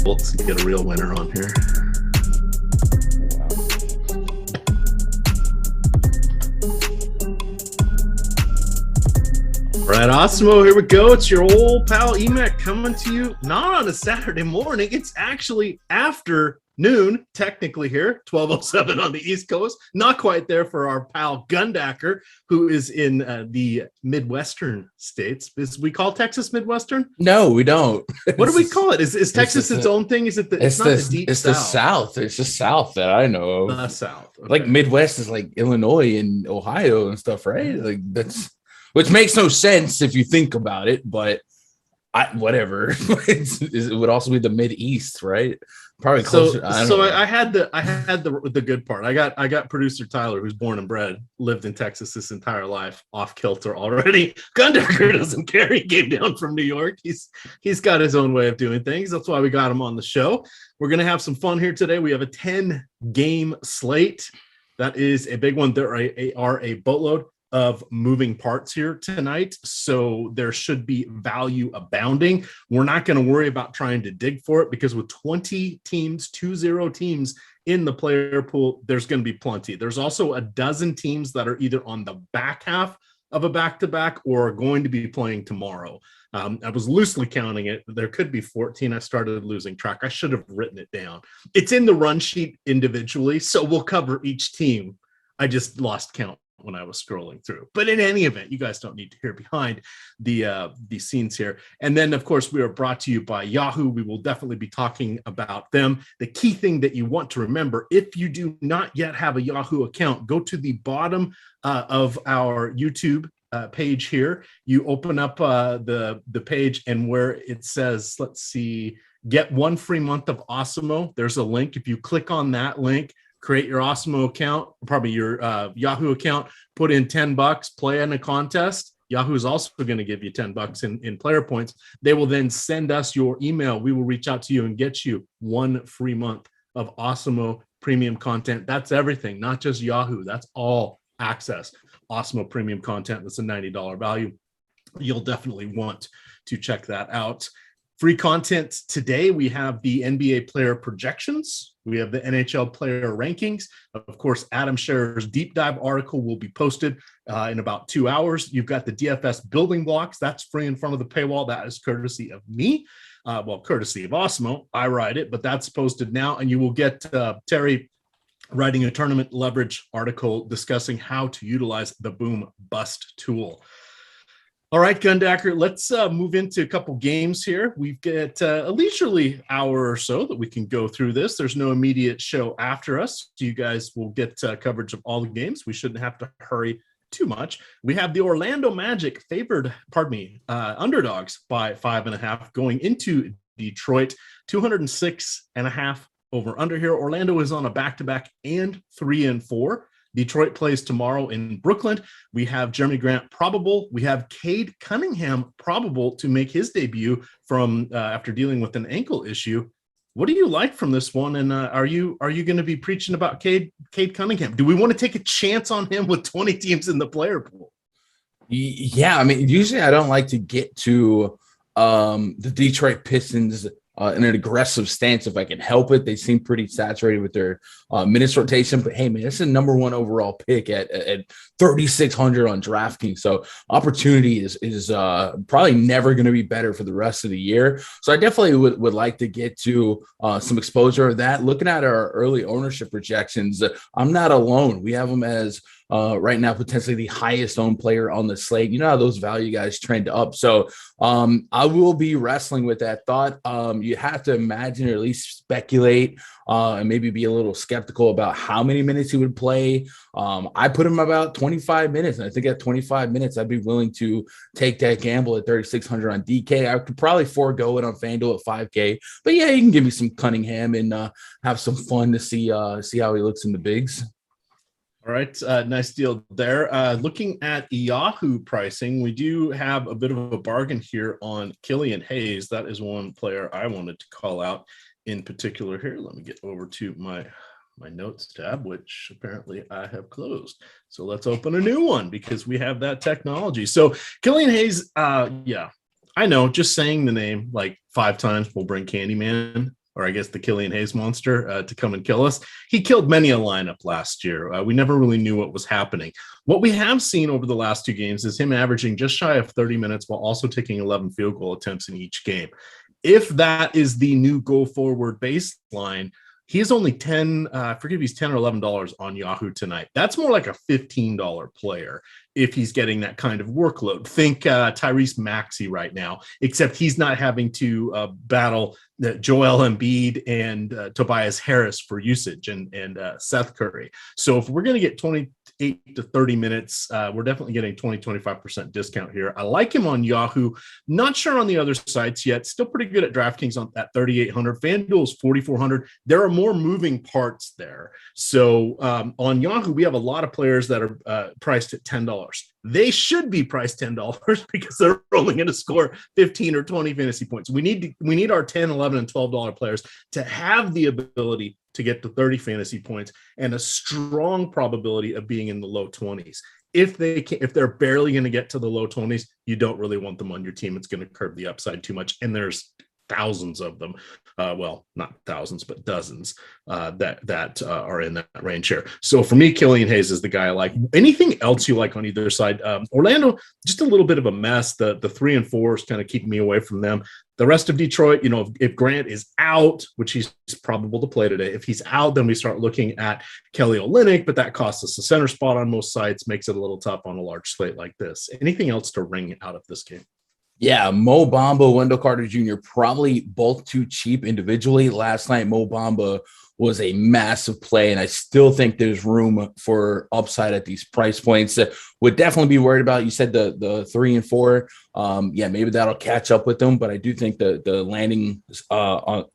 Let's get a real winner on here. All right, Awesemo, here we go. It's your old pal EMac coming to you not on a Saturday morning. It's actually afternoon, technically here, 12:07 on the East Coast. Not quite there for our pal Gundacker, who is in the Midwestern states. Is we call Texas Midwestern? No, we don't. What do we call it? Is Texas its own thing? Is it? It's not the deep South. The South. It's the South that I know of. The South. Okay. Like Midwest is like Illinois and Ohio and stuff, right? Like that's. Which makes no sense if you think about it, but whatever. It would also be the Mid-East, right? Probably closer. I had the good part. I got producer Tyler, who's born and bred, lived in Texas this entire life, off kilter already. Gundacker doesn't care. He came down from New York. He's got his own way of doing things. That's why we got him on the show. We're gonna have some fun here today. We have a 10-game slate. That is a big one. There are a boatload of moving parts here tonight, so there should be value abounding. We're not going to worry about trying to dig for it because with 20 teams, 20 teams in the player pool, there's going to be plenty. There's also a dozen teams that are either on the back half of a back-to-back or are going to be playing tomorrow. I was loosely counting it. There could be 14. I started losing track. I should have written it down. It's in the run sheet individually, so we'll cover each team. I just lost count when I was scrolling through. But in any event, you guys don't need to hear behind the scenes here. And then, of course, we are brought to you by Yahoo. We will definitely be talking about them. The key thing that you want to remember, if you do not yet have a Yahoo account, go to the bottom of our YouTube page here. You open up the page, and where it says, let's see, get 1 free month of Awesemo, there's a link. If you click on that link, create your Awesemo account, probably your Yahoo account, put in $10, play in a contest. Yahoo is also going to give you $10 in player points. They will then send us your email. We will reach out to you and get you 1 free month of Awesemo premium content. That's everything, not just Yahoo. That's all access. Awesemo premium content. That's a $90 value. You'll definitely want to check that out. Free content today. We have the NBA player projections. We have the NHL player rankings. Of course, Adam Scherer's deep dive article will be posted in about 2 hours. You've got the DFS building blocks. That's free in front of the paywall. That is courtesy of me. Courtesy of Awesemo. I write it, but that's posted now. And you will get Terry writing a tournament leverage article discussing how to utilize the boom bust tool. All right, Gundacker, let's move into a couple games here. We've got a leisurely hour or so that we can go through this. There's no immediate show after us. You guys will get coverage of all the games. We shouldn't have to hurry too much. We have the Orlando Magic underdogs by 5.5 going into Detroit, 206.5 over under here. Orlando is on a back-to-back and 3-4. Detroit plays tomorrow in Brooklyn. We have Jeremy Grant probable. We have Cade Cunningham probable to make his debut from after dealing with an ankle issue. What do you like from this one? And are you going to be preaching about Cade Cunningham? Do we want to take a chance on him with 20 teams in the player pool? Yeah, I mean, usually I don't like to get to the Detroit Pistons in an aggressive stance if I can help it. They seem pretty saturated with their minutes rotation, but hey, man, it's a number 1 overall pick at 3,600 on DraftKings. So opportunity is probably never going to be better for the rest of the year. So I definitely would like to get to some exposure of that. Looking at our early ownership projections, I'm not alone. We have them as right now potentially the highest owned player on the slate. You know how those value guys trend up. So I will be wrestling with that thought. You have to imagine or at least speculate and maybe be a little skeptical about how many minutes he would play. I put him about 25 minutes, and I think at 25 minutes, I'd be willing to take that gamble at 3,600 on DK. I could probably forego it on FanDuel at 5K, but yeah, you can give me some Cunningham and have some fun to see how he looks in the bigs. All right, nice deal there. Looking at Yahoo pricing, we do have a bit of a bargain here on Killian Hayes. That is one player I wanted to call out in particular here. Let me get over to my notes tab, which apparently I have closed. So let's open a new one because we have that technology. So Killian Hayes, yeah, I know, just saying the name like 5 times will bring Candyman or I guess the Killian Hayes monster, to come and kill us. He killed many a lineup last year. We never really knew what was happening. What we have seen over the last 2 games is him averaging just shy of 30 minutes while also taking 11 field goal attempts in each game. If that is the new go forward baseline, he's only 10, I forget if he's $10 or $11 on Yahoo tonight. That's more like a $15 player if he's getting that kind of workload. Think Tyrese Maxey right now, except he's not having to battle Joel Embiid and Tobias Harris for usage and Seth Curry. So if we're going to get 28 to 30 minutes, we're definitely getting 20-25% discount here. I like him on Yahoo. Not sure on the other sites yet. Still pretty good at DraftKings on that 3,800. FanDuel is 4,400. There are more moving parts there. So on Yahoo, we have a lot of players that are priced at $10. They should be priced $10 because they're only going to score 15 or 20 fantasy points. We need our 10, 11, and $12 players to have the ability to get to 30 fantasy points and a strong probability of being in the low 20s. If they're barely going to get to the low 20s, you don't really want them on your team. It's going to curb the upside too much. And there's thousands of them. Well, not thousands, but dozens that are in that range here. So for me, Killian Hayes is the guy I like. Anything else you like on either side? Orlando, just a little bit of a mess. The 3 and 4 is kind of keeping me away from them. The rest of Detroit, if Grant is out, which he's probable to play today, if he's out, then we start looking at Kelly Olynyk, but that costs us a center spot on most sites, makes it a little tough on a large slate like this. Anything else to ring out of this game? Yeah, Mo Bamba, Wendell Carter Jr., probably both too cheap individually. Last night, Mo Bamba was a massive play, and I still think there's room for upside at these price points. Would definitely be worried about, you said the 3 and 4. Yeah, maybe that'll catch up with them, but I do think the landing on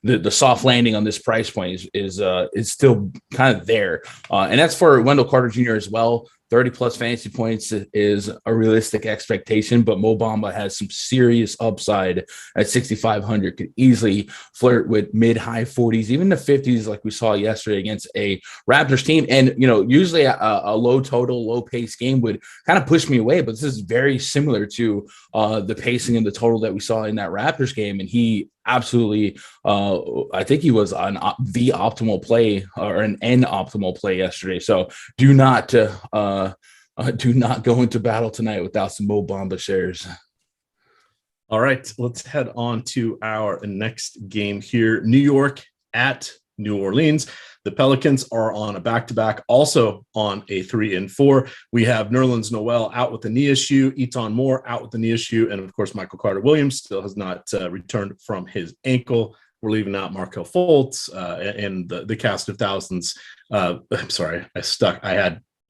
the soft landing on this price point is still kind of there. And that's for Wendell Carter Jr. as well. 30 plus fantasy points is a realistic expectation, but Mo Bamba has some serious upside at 6,500. Could easily flirt with mid-high 40s, even the 50s, like we saw yesterday against a Raptors team. And usually a low total, low pace game would kind of push me away, but this is very similar to the pacing and the total that we saw in that Raptors game. And he absolutely, I think he was on the optimal play or an optimal play yesterday. So do not go into battle tonight without some Mo Bamba shares. All right, let's head on to our next game here. New York at New Orleans. The Pelicans are on a back-to-back, also on a 3 and 4. We have Nerlens Noel out with a knee issue, Eton Moore out with a knee issue, and of course, Michael Carter-Williams still has not returned from his ankle. We're leaving out Markelle Fultz and the cast of thousands. I'm sorry,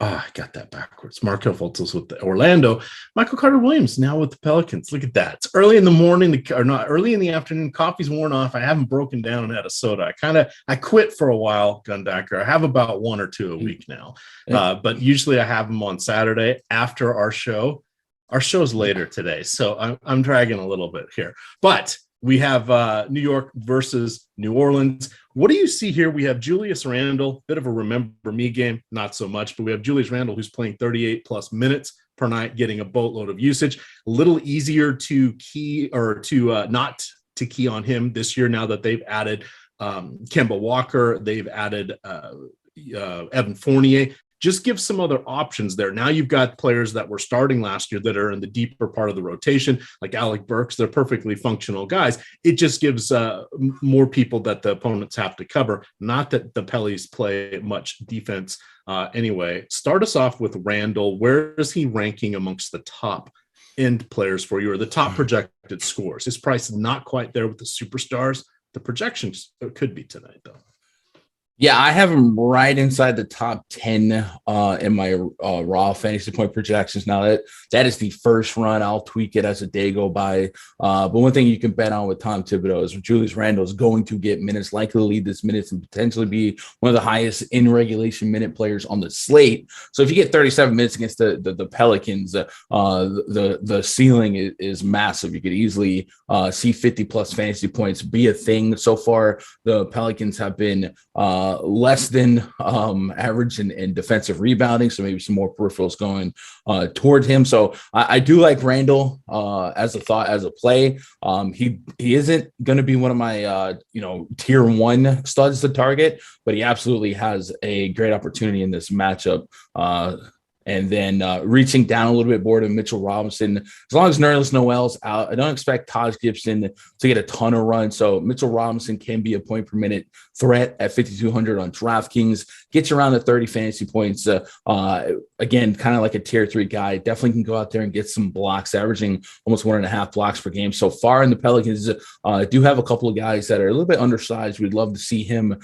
I got that backwards. Markelle Fultz was with Orlando. Michael Carter-Williams now with the Pelicans. Look at that. It's early in the morning, or not early in the afternoon. Coffee's worn off. I haven't broken down and had a soda. I quit for a while, Gundacker. I have about 1 or 2 a week now. But usually I have them on Saturday after our show. Our show's later today, so I'm dragging a little bit here. But we have New York versus New Orleans. What do you see here? We have Julius Randle, bit of a remember me game, not so much, but we have Julius Randle who's playing 38 plus minutes per night, getting a boatload of usage. A little easier to key or to not to key on him this year now that they've added Kemba Walker, they've added Evan Fournier. Just give some other options there. Now you've got players that were starting last year that are in the deeper part of the rotation, like Alec Burks. They're perfectly functional guys. It just gives more people that the opponents have to cover. Not that the Pellies play much defense anyway. Start us off with Randall. Where is he ranking amongst the top end players for you, or the top projected scores? His price is not quite there with the superstars. The projections could be tonight, though. Yeah, I have him right inside the top 10 in my raw fantasy point projections. Now that is the first run. I'll tweak it as the day go by. But one thing you can bet on with Tom Thibodeau is Julius Randle is going to get minutes, likely to lead this minutes, and potentially be one of the highest in regulation minute players on the slate. So if you get 37 minutes against the Pelicans, the ceiling is massive. You could easily see 50 plus fantasy points be a thing. So far, the Pelicans have been less than average in defensive rebounding, so maybe some more peripherals going toward him. So I do like Randall as a play. He isn't going to be one of my tier 1 studs to target, but he absolutely has a great opportunity in this matchup. And then reaching down a little bit more to Mitchell Robinson. As long as Nerlens Noel's out, I don't expect Taj Gibson to get a ton of runs. So Mitchell Robinson can be a point per minute threat at 5,200 on DraftKings. Gets you around the 30 fantasy points. Again, kind of like a tier 3 guy. Definitely can go out there and get some blocks, averaging almost 1.5 blocks per game so far. And the Pelicans do have a couple of guys that are a little bit undersized. We'd love to see him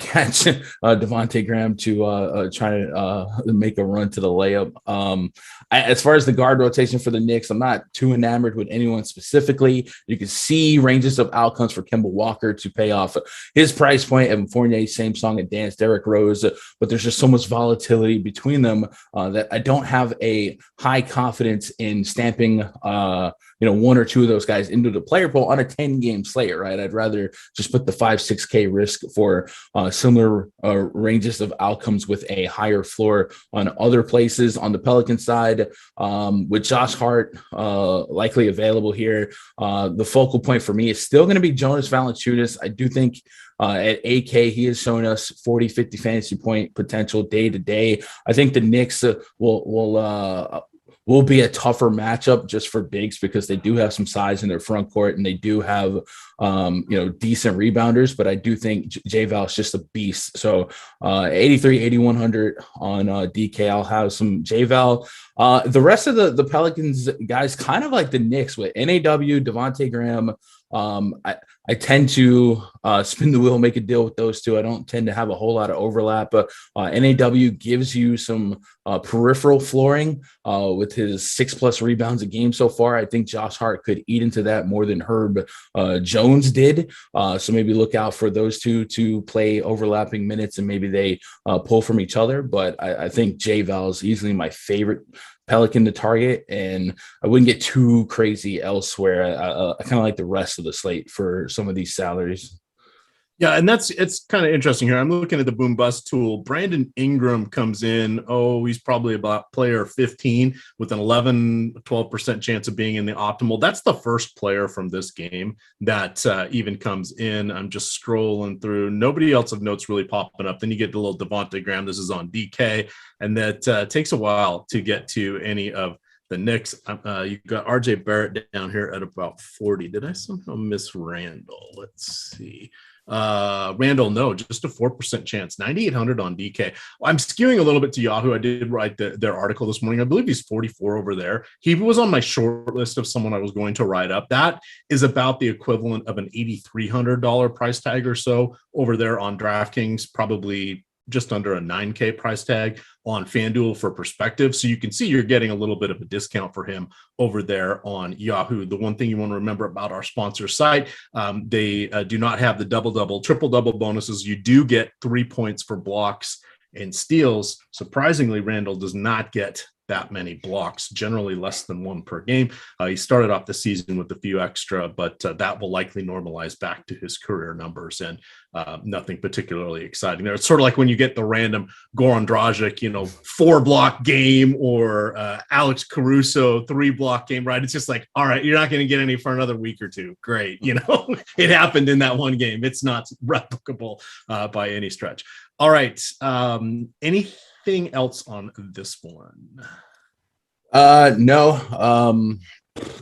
catch Devontae Graham to try to make a run to the layup. As far as the guard rotation for the Knicks, I'm not too enamored with anyone specifically. You can see ranges of outcomes for Kemba Walker to pay off his price point. Evan Fournier, same song and dance, Derrick Rose, but there's just so much volatility between them that I don't have a high confidence in stamping one or two of those guys into the player pool on a 10-game slate, right? I'd rather just put the 5-6K risk for similar ranges of outcomes with a higher floor on other places. On the Pelican side, with Josh Hart likely available here, the focal point for me is still going to be Jonas Valanciunas. I do think at 8K, he has shown us 40, 50 fantasy point potential day to day. I think the Knicks will be a tougher matchup just for bigs because they do have some size in their front court and they do have, decent rebounders, but I do think J-Val is just a beast. So 83, 8,100 on DK. I'll have some J-Val. The rest of the Pelicans guys, kind of like the Knicks with NAW, Devontae Graham. I tend to spin the wheel, make a deal with those two. I don't tend to have a whole lot of overlap. NAW gives you some peripheral flooring with his 6+ rebounds a game so far. I think Josh Hart could eat into that more than Herb Jones did. So maybe look out for those two to play overlapping minutes and maybe they pull from each other. But I think J-Val is easily my favorite Pelican to target, and I wouldn't get too crazy elsewhere. I kind of like the rest of the slate for some of these salaries. Yeah, and it's kind of interesting here. I'm looking at the boom bust tool. Brandon Ingram comes in. He's probably about player 15 with an 12% chance of being in the optimal. That's the first player from this game that even comes in. I'm just scrolling through. Nobody else of note's really popping up. Then you get the little Devontae Graham. This is on DK, and that takes a while to get to any of the Knicks. You've got RJ Barrett down here at about 40. Did I somehow miss Randall? Let's see. Randall, no, just a 4% chance, 9,800 on DK. I'm skewing a little bit to Yahoo. I did write their article this morning. I believe he's 44 over there. He was on my short list of someone I was going to write up. That is about the equivalent of an $8,300 price tag or so over there on DraftKings, probably just under a 9K price tag on FanDuel for perspective. So you can see you're getting a little bit of a discount for him over there on Yahoo. The one thing you want to remember about our sponsor site, they do not have the double-double, triple-double bonuses. You do get 3 points for blocks and steals. Surprisingly, Randall does not get that many blocks, generally less than one per game. He started off the season with a few extra, but that will likely normalize back to his career numbers, and nothing particularly exciting there. It's sort of like when you get the random Goran Dragic, 4-block game, or Alex Caruso 3-block game, right? It's just like, all right, you're not going to get any for another week or two. Great. It happened in that one game. It's not replicable by any stretch. All right. Anything else on this one? No.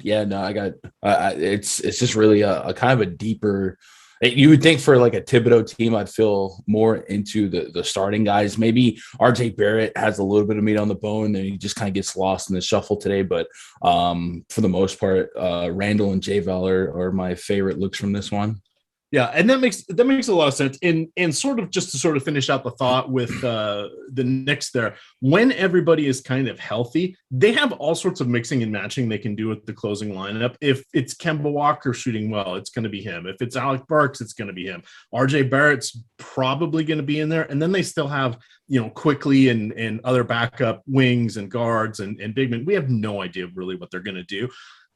No, I got it's just really a kind of a deeper. You would think for like a Thibodeau team, I'd feel more into the starting guys. Maybe RJ Barrett has a little bit of meat on the bone and he just kind of gets lost in the shuffle today. But for the most part, Randall and J-Val are my favorite looks from this one. Yeah, and that makes a lot of sense. And sort of just to sort of finish out the thought with the Knicks there, when everybody is kind of healthy, they have all sorts of mixing and matching they can do with the closing lineup. If it's Kemba Walker shooting well, it's going to be him. If it's Alec Burks, it's going to be him. RJ Barrett's probably going to be in there. And then they still have, Quickly and other backup wings and guards and big men. We have no idea really what they're going to do.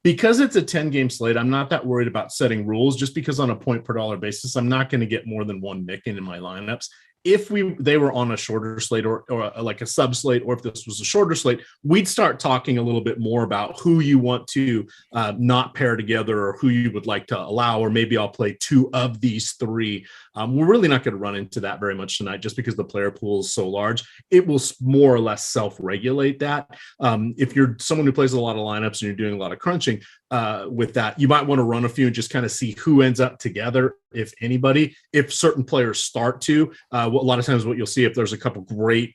Because it's a 10-game slate, I'm not that worried about setting rules, just because on a point per dollar basis, I'm not going to get more than one Nick in my lineups. if they were on a shorter slate or like a sub slate, or if this was a shorter slate, we'd start talking a little bit more about who you want to not pair together, or who you would like to allow, or maybe I'll play two of these three. We're really not going to run into that very much tonight, just because the player pool is so large. It will more or less self-regulate that. If you're someone who plays a lot of lineups and you're doing a lot of crunching with that, you might want to run a few and just kind of see who ends up together, if anybody. If certain players start to, a lot of times what you'll see, if there's a couple great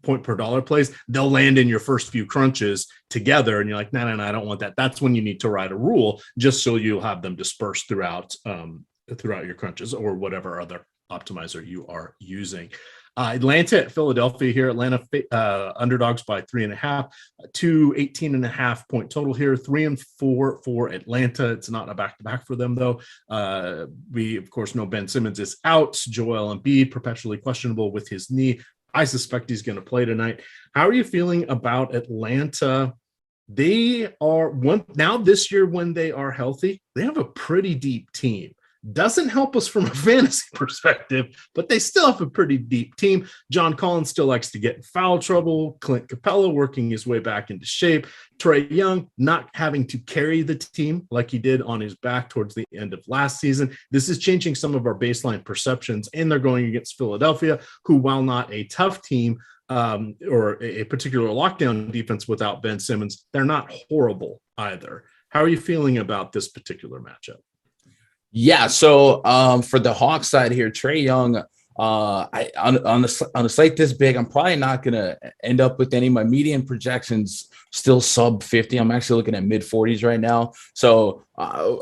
point per dollar plays, they'll land in your first few crunches together, and you're like, no, I don't want that. That's when you need to write a rule, just so you'll have them dispersed throughout your crunches, or whatever other optimizer you are using. Atlanta at Philadelphia here. Atlanta underdogs by 3.5, 18.5 point total here. 3-4 for Atlanta. It's not a back-to-back for them, though. We, of course, know Ben Simmons is out. Joel Embiid, perpetually questionable with his knee. I suspect he's going to play tonight. How are you feeling about Atlanta? They are now this year, when they are healthy, they have a pretty deep team. Doesn't help us from a fantasy perspective, but they still have a pretty deep team. John Collins still likes to get in foul trouble. Clint Capella working his way back into shape. Trae Young not having to carry the team like he did on his back towards the end of last season. This is changing some of our baseline perceptions, and they're going against Philadelphia, who, while not a tough team or a particular lockdown defense without Ben Simmons, they're not horrible either. How are you feeling about this particular matchup? Yeah, so for the Hawks side here, Trae Young, on a slate this big, I'm probably not going to end up with any of my median projections still sub 50. I'm actually looking at mid 40s right now. So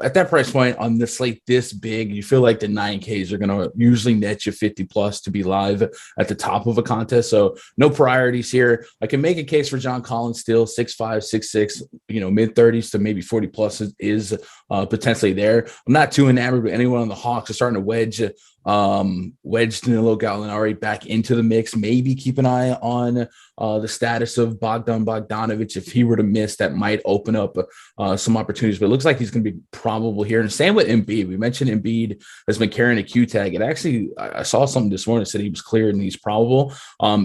at that price point on the slate this big, you feel like the 9Ks are going to usually net you 50 plus to be live at the top of a contest. So no priorities here. I can make a case for John Collins still 6'5", 6'6", mid 30s to maybe 40 plus is potentially there. I'm not too enamored with anyone on the Hawks. Are starting to wedge Danilo Gallinari back into the mix. Maybe keep an eye on the status of Bogdanovic. If he were to miss, that might open up some opportunities, but it looks like he's going to be probable here. And same with Embiid. We mentioned Embiid has been carrying a Q tag. And actually, I saw something this morning that said he was cleared and he's probable.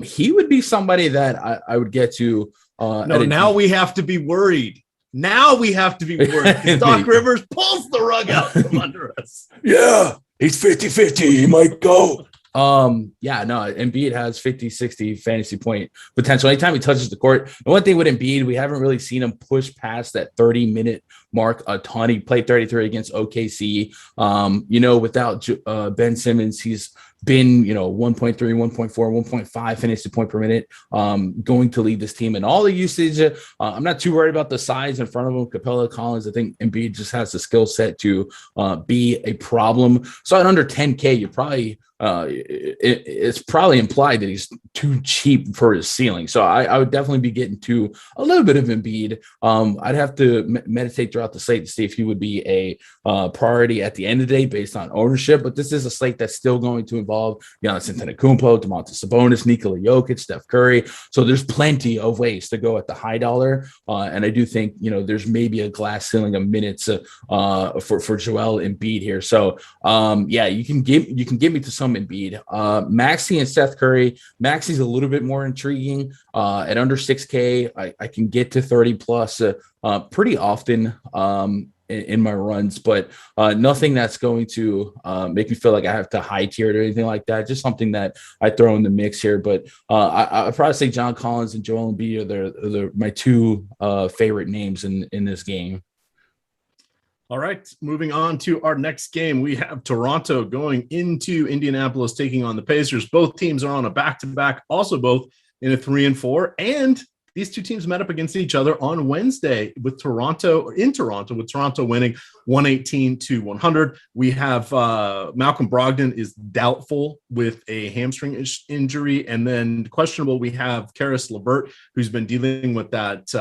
He would be somebody that I would get to. Now we have to be worried. Now we have to be worried. Doc Rivers pulls the rug out from under us. Yeah. He's 50-50. He might go. Embiid has 50-60 fantasy point potential anytime he touches the court. The one thing with Embiid, we haven't really seen him push past that 30-minute mark a ton. He played 33 against OKC. Without Ben Simmons, he's been 1.3, 1.4, 1.5 fantasy point per minute, going to lead this team. And all the usage, I'm not too worried about the size in front of him. Capella, Collins, I think Embiid just has the skill set to be a problem. So at under 10K, you probably it's probably implied that he's too cheap for his ceiling. So I would definitely be getting to a little bit of Embiid. I'd have to meditate throughout the slate to see if he would be a priority at the end of the day based on ownership. But this is a slate that's still going to involve Giannis Antetokounmpo, Domantas Sabonis, Nikola Jokic, Steph Curry. So there's plenty of ways to go at the high dollar. And I do think, there's maybe a glass ceiling of minutes for Joel Embiid here. So you can get me to some Embiid. Maxey and Seth Curry. Maxey's a little bit more intriguing. At under 6K, I can get to 30 plus pretty often in my runs, but nothing that's going to make me feel like I have to high tier it or anything like that. Just something that I throw in the mix here. But I'd probably say John Collins and Joel Embiid are my two favorite names in this game. All right, moving on to our next game. We have Toronto going into Indianapolis, taking on the Pacers. Both teams are on a back-to-back, also both in a 3-4. And these two teams met up against each other on Wednesday with Toronto winning 118-100. We have Malcolm Brogdon is doubtful with a hamstring injury. And then questionable, we have Karis LeVert, who's been dealing with that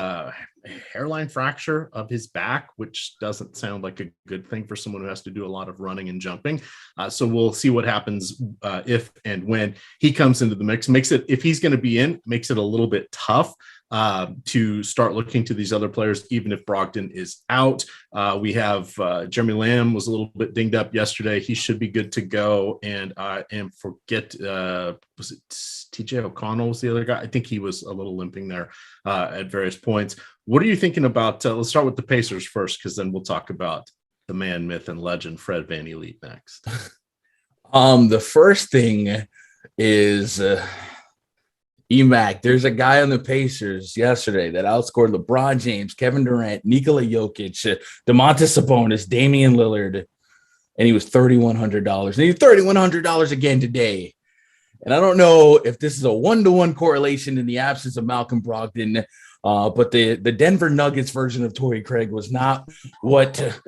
hairline fracture of his back, which doesn't sound like a good thing for someone who has to do a lot of running and jumping. So we'll see what happens if and when he comes into the mix. Makes it, if he's going to be in, makes it a little bit tough to start looking to these other players, even if Brogdon is out. We have Jeremy Lamb was a little bit dinged up yesterday. He should be good to go. And forget, was it TJ O'Connell was the other guy? I think he was a little limping there at various points. What are you thinking about? Let's start with the Pacers first, because then we'll talk about the man, myth, and legend, Fred VanVleet next. The first thing is EMac. There's a guy on the Pacers yesterday that outscored LeBron James, Kevin Durant, Nikola Jokic, Domantas Sabonis, Damian Lillard, and he was $3,100. And he's $3,100 again today. And I don't know if this is a one-to-one correlation in the absence of Malcolm Brogdon, but the Denver Nuggets version of Torrey Craig was not what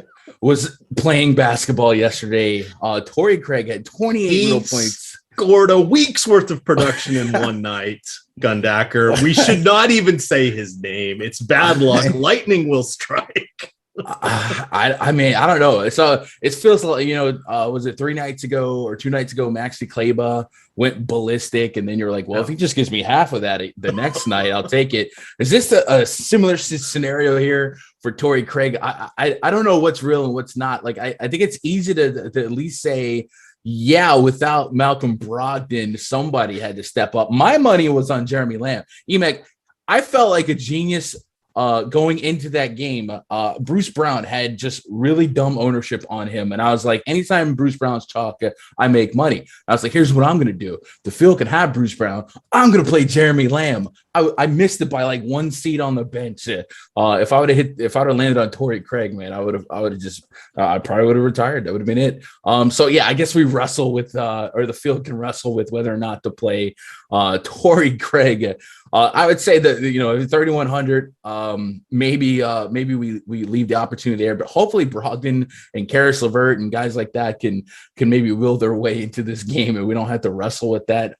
was playing basketball yesterday. Torrey Craig had 28 real points. Scored a week's worth of production in one night, Gundacker. We should not even say his name. It's bad luck. Lightning will strike. I mean, I don't know. So it feels like, was it 3 nights ago or 2 nights ago, Maxi Kleber went ballistic, and then you're like, well, if he just gives me half of that the next night, I'll take it. Is this a similar scenario here for Torrey Craig? I don't know what's real and what's not. Like, I think it's easy to at least say, yeah, without Malcolm Brogdon, somebody had to step up. My money was on Jeremy Lamb. EMac, I felt like a genius going into that game. Bruce Brown had just really dumb ownership on him. And I was like, anytime Bruce Brown's chalk, I make money. I was like, here's what I'm going to do. The field can have Bruce Brown. I'm going to play Jeremy Lamb. I missed it by like 1 seat on the bench. If I would have landed on Torrey Craig, man, I probably would have retired. That would have been it. So yeah, I guess we wrestle with, or the field can wrestle with whether or not to play Torrey Craig. I would say that, 3,100, maybe we leave the opportunity there, but hopefully Brogdon and Karis LeVert and guys like that can maybe will their way into this game, and we don't have to wrestle with that.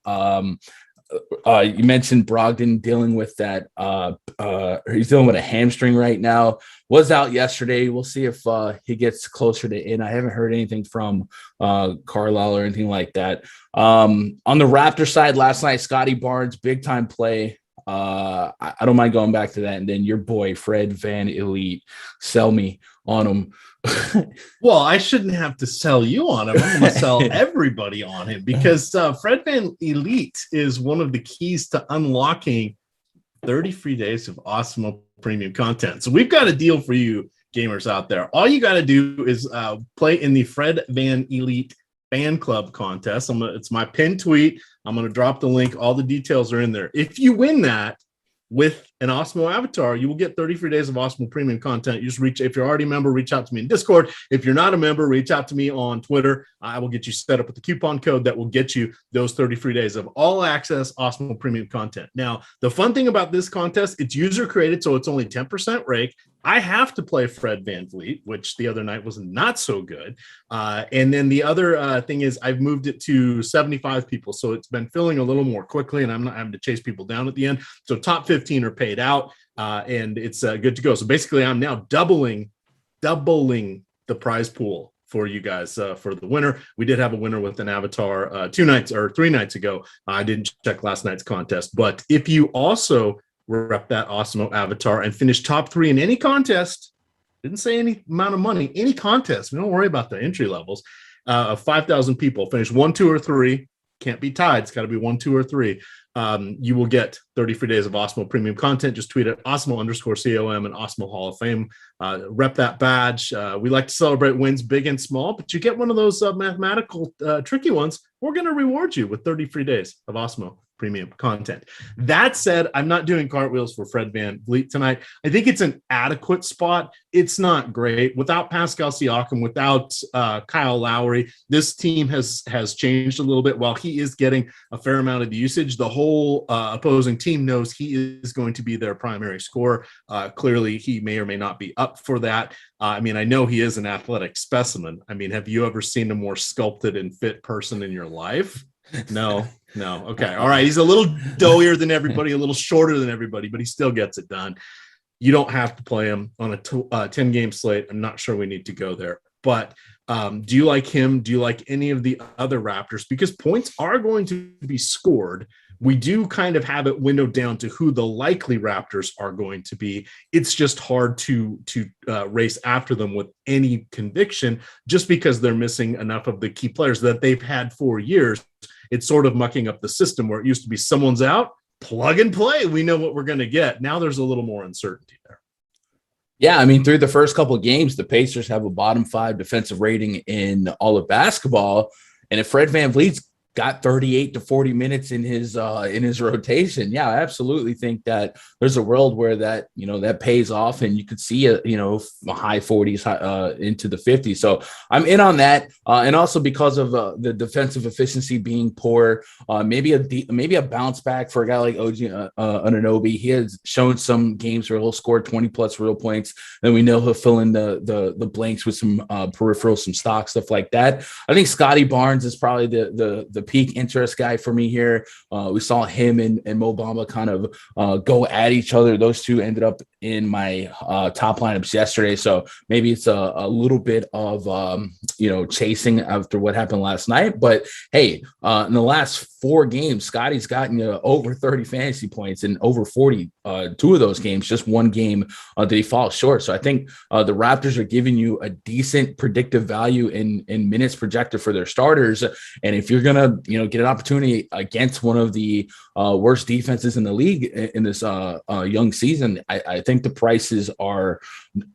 You mentioned Brogdon dealing with that. He's dealing with a hamstring right now. Was out yesterday. We'll see if he gets closer to in. I haven't heard anything from Carlisle or anything like that. On the Raptor side, last night, Scotty Barnes, big time play. I don't mind going back to that. And then your boy, Fred VanVleet, sell me on him. Well, I shouldn't have to sell you on him. I'm going to sell everybody on him, because Fred VanVleet is one of the keys to unlocking 30 free days of Awesemo premium content. So we've got a deal for you gamers out there. All you got to do is play in the Fred VanVleet fan club contest. It's my pinned tweet. I'm going to drop the link. All the details are in there. If you win that with an Awesemo avatar, you will get 30 free days of Awesemo premium content. You just if you're already a member, reach out to me in Discord. If you're not a member, reach out to me on Twitter. I will get you set up with the coupon code that will get you those 30 free days of all access Awesemo premium content. Now, the fun thing about this contest, it's user created, so it's only 10% rake. I have to play Fred VanVleet, which the other night was not so good. And then the other thing is I've moved it to 75 people. So it's been filling a little more quickly, and I'm not having to chase people down at the end. So top 15 are paid out, and it's good to go. So basically I'm now doubling the prize pool for you guys for the winner. We did have a winner with an avatar 3 nights ago. I didn't check last night's contest, but if you also rep that Awesemo avatar and finish top 3 in any contest, didn't say any amount of money, any contest, we don't worry about the entry levels, of 5,000 people, finish 1, 2, or 3, can't be tied, it's got to be 1, 2, or 3, you will get 30 free days of Awesemo premium content. Just tweet at Awesemo_COM and Awesemo Hall of Fame. Rep that badge. We like to celebrate wins big and small, but you get one of those mathematical tricky ones, we're going to reward you with 30 free days of Awesemo premium content. That said, I'm not doing cartwheels for Fred VanVleet tonight. I think it's an adequate spot. It's not great. Without Pascal Siakam, without Kyle Lowry, this team has changed a little bit. While he is getting a fair amount of usage, the whole opposing team knows he is going to be their primary scorer. Clearly, he may or may not be up for that. I know he is an athletic specimen. Have you ever seen a more sculpted and fit person in your life? No. Okay. All right. He's a little doughier than everybody, a little shorter than everybody, but he still gets it done. You don't have to play him on a 10-game slate. I'm not sure we need to go there. But do you like him? Do you like any of the other Raptors? Because points are going to be scored. We do kind of have it windowed down to who the likely Raptors are going to be. It's just hard to race after them with any conviction just because they're missing enough of the key players that they've had for years. It's sort of mucking up the system where it used to be someone's out, plug and play. We know what we're going to get. Now there's a little more uncertainty there. Yeah, I mean, through the first couple of games, the Pacers have a bottom 5 defensive rating in all of basketball. And if Fred VanVleet's got 38 to 40 minutes in his rotation, yeah, I absolutely think that there's a world where that, that pays off and you could see a high 40s into the 50s. So I'm in on that. And also because of the defensive efficiency being poor, maybe a bounce back for a guy like OG Anunoby. He has shown some games where he'll score 20 plus real points. Then we know he'll fill in the blanks with some peripheral, some stock, stuff like that. I think Scotty Barnes is probably the peak interest guy for me here. We saw him and Mo Bamba kind of go at each other. Those two ended up in my top lineups yesterday. So maybe it's a little bit of, chasing after what happened last night. But hey, in the last 4 games, Scotty's gotten over 30 fantasy points and over 40, 2 of those games, just 1 game did he fall short. So I think the Raptors are giving you a decent predictive value in minutes projected for their starters. And if you're going to, get an opportunity against one of the worst defenses in the league in this young season, I think the prices are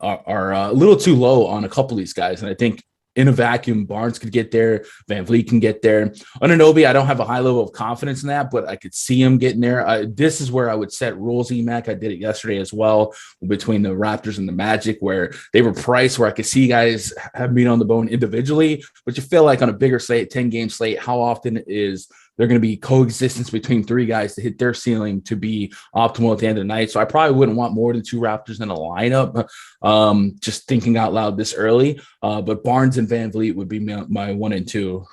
a little too low on a couple of these guys. And I think in a vacuum, Barnes could get there. VanVleet can get there. Anunoby, I don't have a high level of confidence in that, but I could see him getting there. This is where I would set rules, EMac. I did it yesterday as well between the Raptors and the Magic, where they were priced where I could see guys have meat on the bone individually, but you feel like on a bigger slate, 10-game slate, how often is there going to be coexistence between 3 guys to hit their ceiling to be optimal at the end of the night? So I probably wouldn't want more than 2 Raptors in a lineup, just thinking out loud this early. But Barnes and VanVleet would be my 1 and 2.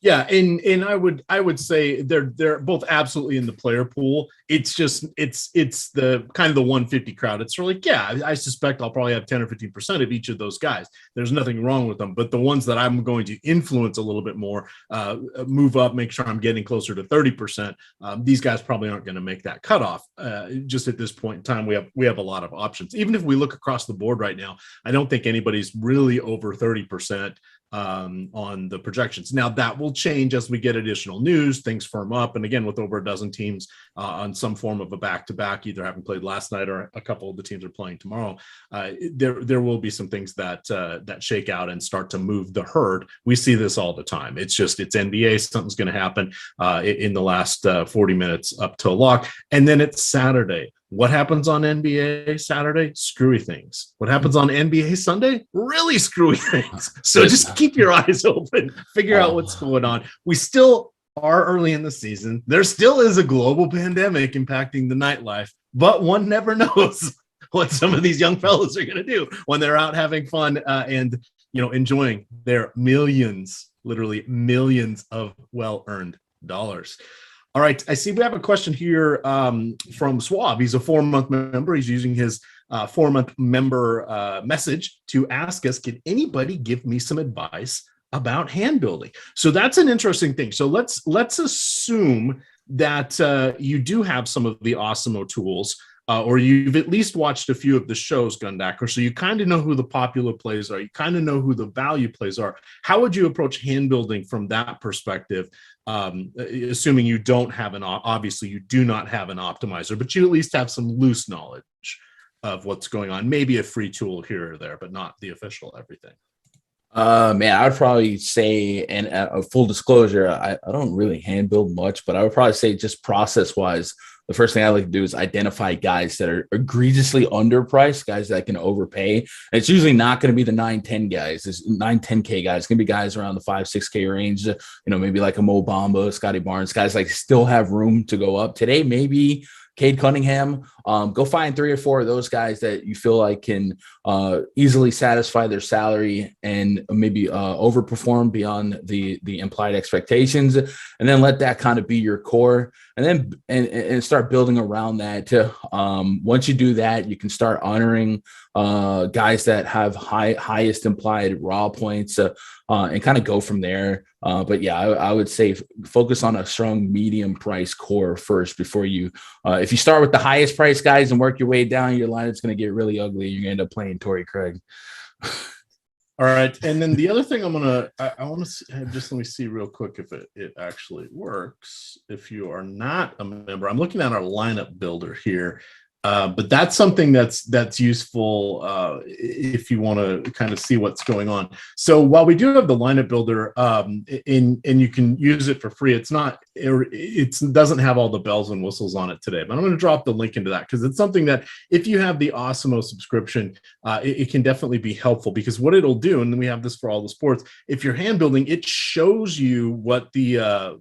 Yeah, and I would say they're both absolutely in the player pool. It's just it's the kind of the 150 crowd. It's really, yeah, I suspect I'll probably have 10 or 15% of each of those guys. There's nothing wrong with them, but the ones that I'm going to influence a little bit more, move up, make sure I'm getting closer to 30%. These guys probably aren't going to make that cutoff. Just at this point in time, we have a lot of options. Even if we look across the board right now, I don't think anybody's really over 30%. On the projections. Now that will change as we get additional news, things firm up. And again, with over a dozen teams on some form of a back-to-back, either having played last night or a couple of the teams are playing tomorrow, there will be some things that shake out and start to move the herd. We see this all the time. It's NBA. Something's going to happen in the last 40 minutes up to lock. And then it's Saturday. What happens on NBA Saturday? Screwy things. What happens on NBA Sunday? Really screwy things. So just keep your eyes open, figure out what's going on. We still are early in the season. There still is a global pandemic impacting the nightlife, but one never knows what some of these young fellas are going to do when they're out having fun and enjoying their millions, literally millions of well-earned dollars. All right, I see we have a question here from Swab. He's a 4-month member. He's using his 4-month member message to ask us, can anybody give me some advice about hand building? So that's an interesting thing. So let's assume that you do have some of the Awesemo tools, or you've at least watched a few of the shows, Gundacker, so you kind of know who the popular plays are. You kind of know who the value plays are. How would you approach hand building from that perspective? Assuming you don't have obviously you do not have an optimizer, but you at least have some loose knowledge of what's going on. Maybe a free tool here or there, but not the official everything. Man, I would probably say, and a full disclosure, I don't really hand build much, but I would probably say just process wise, the first thing I like to do is identify guys that are egregiously underpriced, guys that can overpay. And it's usually not going to be the 9-10 guys. It's 9-10K guys. It's going to be guys around the 5-6K range, maybe like a Mo Bamba, Scotty Barnes, guys like still have room to go up. Today, maybe Cade Cunningham. Go find 3 or 4 of those guys that you feel like can easily satisfy their salary and maybe overperform beyond the implied expectations, and then let that kind of be your core. and then and start building around that. Once you do that, you can start honoring guys that have highest implied raw points, and kind of go from there. But yeah, I would say focus on a strong medium price core first before you. If you start with the highest price guys and work your way down, your lineup's going to get really ugly. You're going to end up playing Torrey Craig. All right, and then the other thing I want to just let me see real quick if it actually works. If you are not a member, I'm looking at our lineup builder here, but that's something that's useful if you want to kind of see what's going on. So while we do have the lineup builder, and you can use it for free, it doesn't have all the bells and whistles on it today. But I'm going to drop the link into that because it's something that if you have the Awesemo subscription, it can definitely be helpful, because what it'll do, and then we have this for all the sports, if you're hand building, it shows you what the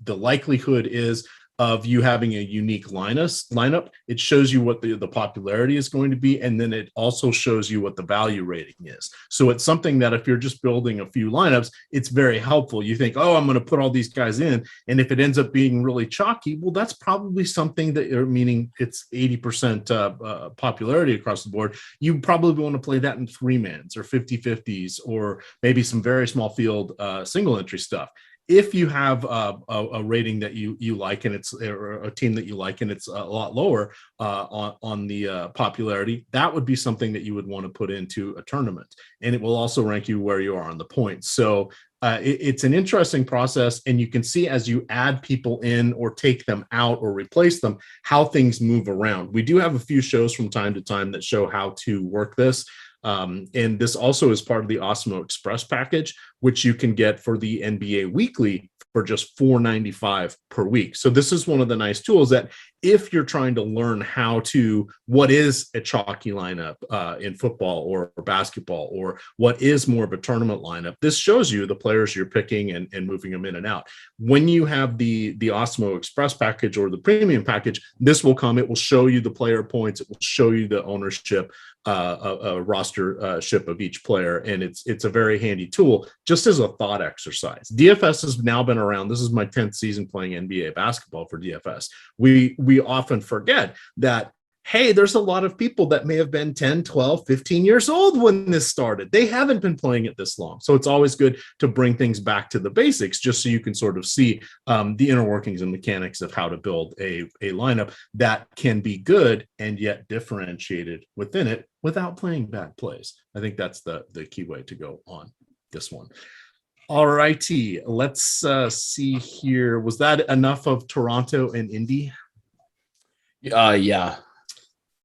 likelihood is of you having a unique lineup. It shows you what the popularity is going to be, and then it also shows you what the value rating is. So it's something that if you're just building a few lineups, it's very helpful. You think, oh, I'm going to put all these guys in, and if it ends up being really chalky, well, that's probably something that, meaning it's 80% popularity across the board. You probably want to play that in 3-mans or 50-50s, or maybe some very small field single entry stuff. If you have a rating that you like, and it's a team that you like, and it's a lot lower on the popularity, that would be something that you would want to put into a tournament, and it will also rank you where you are on the points. So it's an interesting process, and you can see as you add people in or take them out or replace them, how things move around. We do have a few shows from time to time that show how to work this. And this also is part of the Awesemo Express package, which you can get for the NBA Weekly for just $4.95 per week. So this is one of the nice tools that if you're trying to learn what is a chalky lineup in football or basketball, or what is more of a tournament lineup, this shows you the players you're picking and moving them in and out. When you have the Awesemo Express package or the premium package, this will come. It will show you the player points. It will show you the ownership, a roster ship of each player, and it's a very handy tool just as a thought exercise. DFS has now been around. This is my 10th season playing NBA basketball for DFS. We often forget that, hey, there's a lot of people that may have been 10, 12, 15 years old when this started. They haven't been playing it this long. So it's always good to bring things back to the basics, just so you can sort of see the inner workings and mechanics of how to build a lineup that can be good and yet differentiated within it without playing bad plays. I think that's the key way to go on this one. All righty, let's see here. Was that enough of Toronto and Indy? Yeah.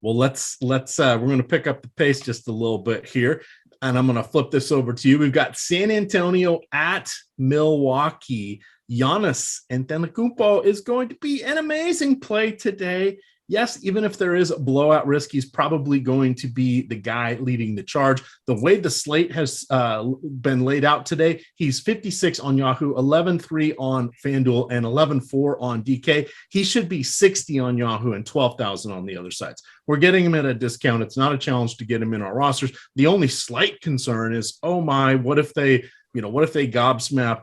Well, let's we're going to pick up the pace just a little bit here, and I'm going to flip this over to you. We've got San Antonio at Milwaukee. Giannis Antetokounmpo is going to be an amazing play today. Yes, even if there is a blowout risk, he's probably going to be the guy leading the charge. The way the slate has been laid out today, he's 56 on Yahoo, 11.3 on FanDuel, and 11.4 on DK. He should be 60 on Yahoo and 12,000 on the other sides. We're getting him at a discount. It's not a challenge to get him in our rosters. The only slight concern is, oh my, what if they gobsmack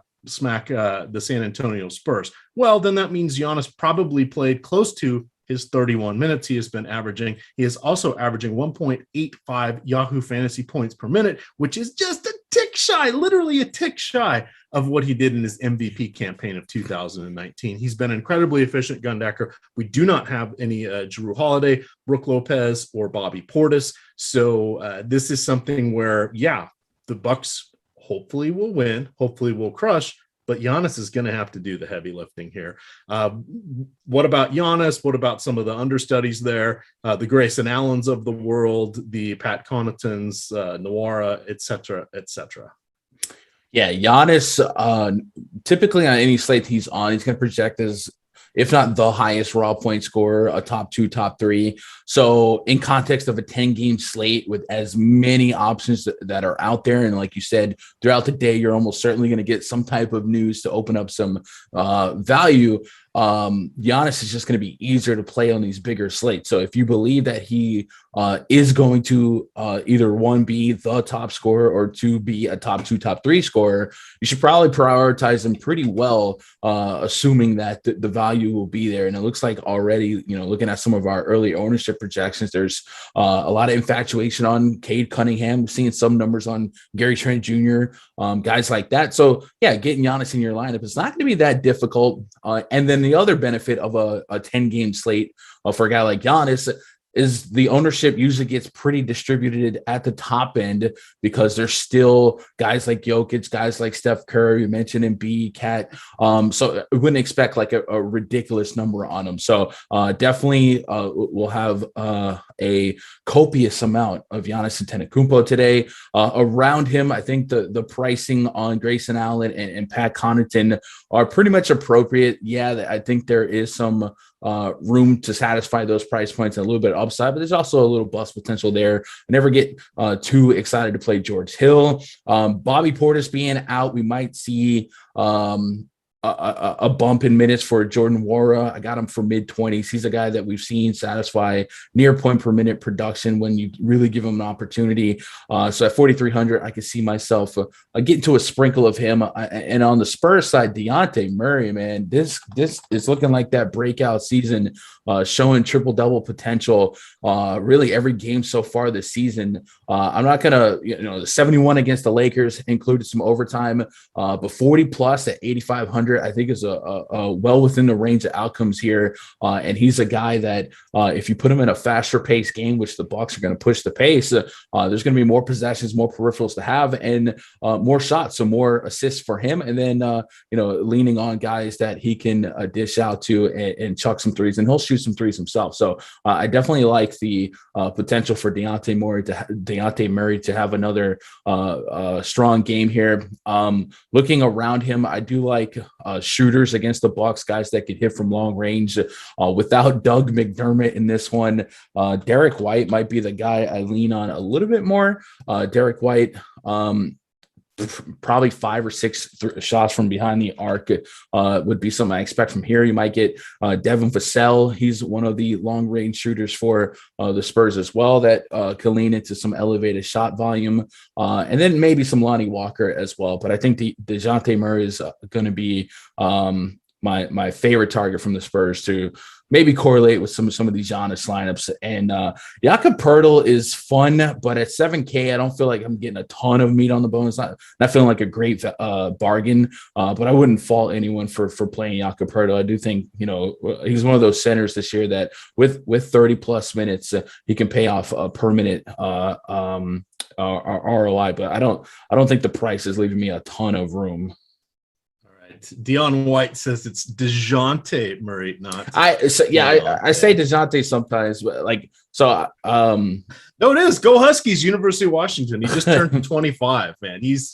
the San Antonio Spurs? Well, then that means Giannis probably played close to his 31 minutes he has been averaging. He is also averaging 1.85 Yahoo fantasy points per minute, which is just a tick shy, literally a tick shy of what he did in his MVP campaign of 2019. He's been incredibly efficient, Gundacker. We do not have any Jrue Holiday, Brook Lopez, or Bobby Portis. So this is something where, yeah, the Bucks hopefully will win, hopefully will crush, but Giannis is going to have to do the heavy lifting here. What about Giannis? What about some of the understudies there? The Grayson Allens of the world, the Pat Connaughtons, Nwora, et cetera, et cetera. Yeah, Giannis, typically on any slate he's on, he's going to project as, if not the highest raw point scorer, a top 2, top 3. So in context of a 10-game slate with as many options that are out there, and like you said, throughout the day, you're almost certainly going to get some type of news to open up some value. Giannis is just going to be easier to play on these bigger slates. So if you believe that he is going to either one, be the top scorer, or two, be a top 2, top 3 scorer, you should probably prioritize him pretty well, assuming that the value will be there. And it looks like already, looking at some of our early ownership projections, there's a lot of infatuation on Cade Cunningham. We're seeing some numbers on Gary Trent Jr., guys like that. So yeah, getting Giannis in your lineup is not going to be that difficult. And then the other benefit of a 10-game slate for a guy like Giannis is the ownership usually gets pretty distributed at the top end, because there's still guys like Jokic, guys like Steph Curry, you mentioned Embiid, Cat. So I wouldn't expect like a ridiculous number on them. So definitely we'll have a copious amount of Giannis Antetokounmpo today. Around him, I think the pricing on Grayson Allen and Pat Connaughton are pretty much appropriate. Yeah, I think there is some room to satisfy those price points and a little bit of upside, but there's also a little bust potential there. I never get too excited to play George Hill. Bobby Portis being out, we might see a bump in minutes for Jordan Nwora. I got him for mid-20s. He's a guy that we've seen satisfy near point per minute production when you really give him an opportunity. So at 4,300, I can see myself getting to a sprinkle of him. And on the Spurs side, DeJounte Murray, man, this is looking like that breakout season, showing triple-double potential really every game so far this season. I'm not going to, the 71 against the Lakers included some overtime, but 40+ at 8,500, I think is a well within the range of outcomes here. And he's a guy that if you put him in a faster paced game, which the Bucks are going to push the pace, there's going to be more possessions, more peripherals to have, and more shots, so more assists for him. And then, leaning on guys that he can dish out to and chuck some threes, and he'll shoot some threes himself. So I definitely like the potential for DeJounte Murray to have another strong game here. Looking around him, I do like shooters against the Bucks, guys that can hit from long range. Without Doug McDermott in this one, Derek White might be the guy I lean on a little bit more. Derek White, probably 5 or 6 shots from behind the arc would be something I expect from here. You might get Devin Vassell. He's one of the long range shooters for the Spurs as well that can lean into some elevated shot volume, and then maybe some Lonnie Walker as well. But I think DeJounte Murray is going to be my favorite target from the Spurs to maybe correlate with some of these Giannis lineups. And Jakob Poeltl is fun, but at 7K, I don't feel like I'm getting a ton of meat on the bone. It's not feeling like a great bargain, but I wouldn't fault anyone for playing Jakob Poeltl. I do think, he's one of those centers this year that with 30+ minutes, he can pay off per minute ROI, but I don't think the price is leaving me a ton of room. Dion White says it's DeJounte Murray, not I say DeJounte sometimes, but no, it is. Go Huskies, University of Washington. He just turned 25, man. He's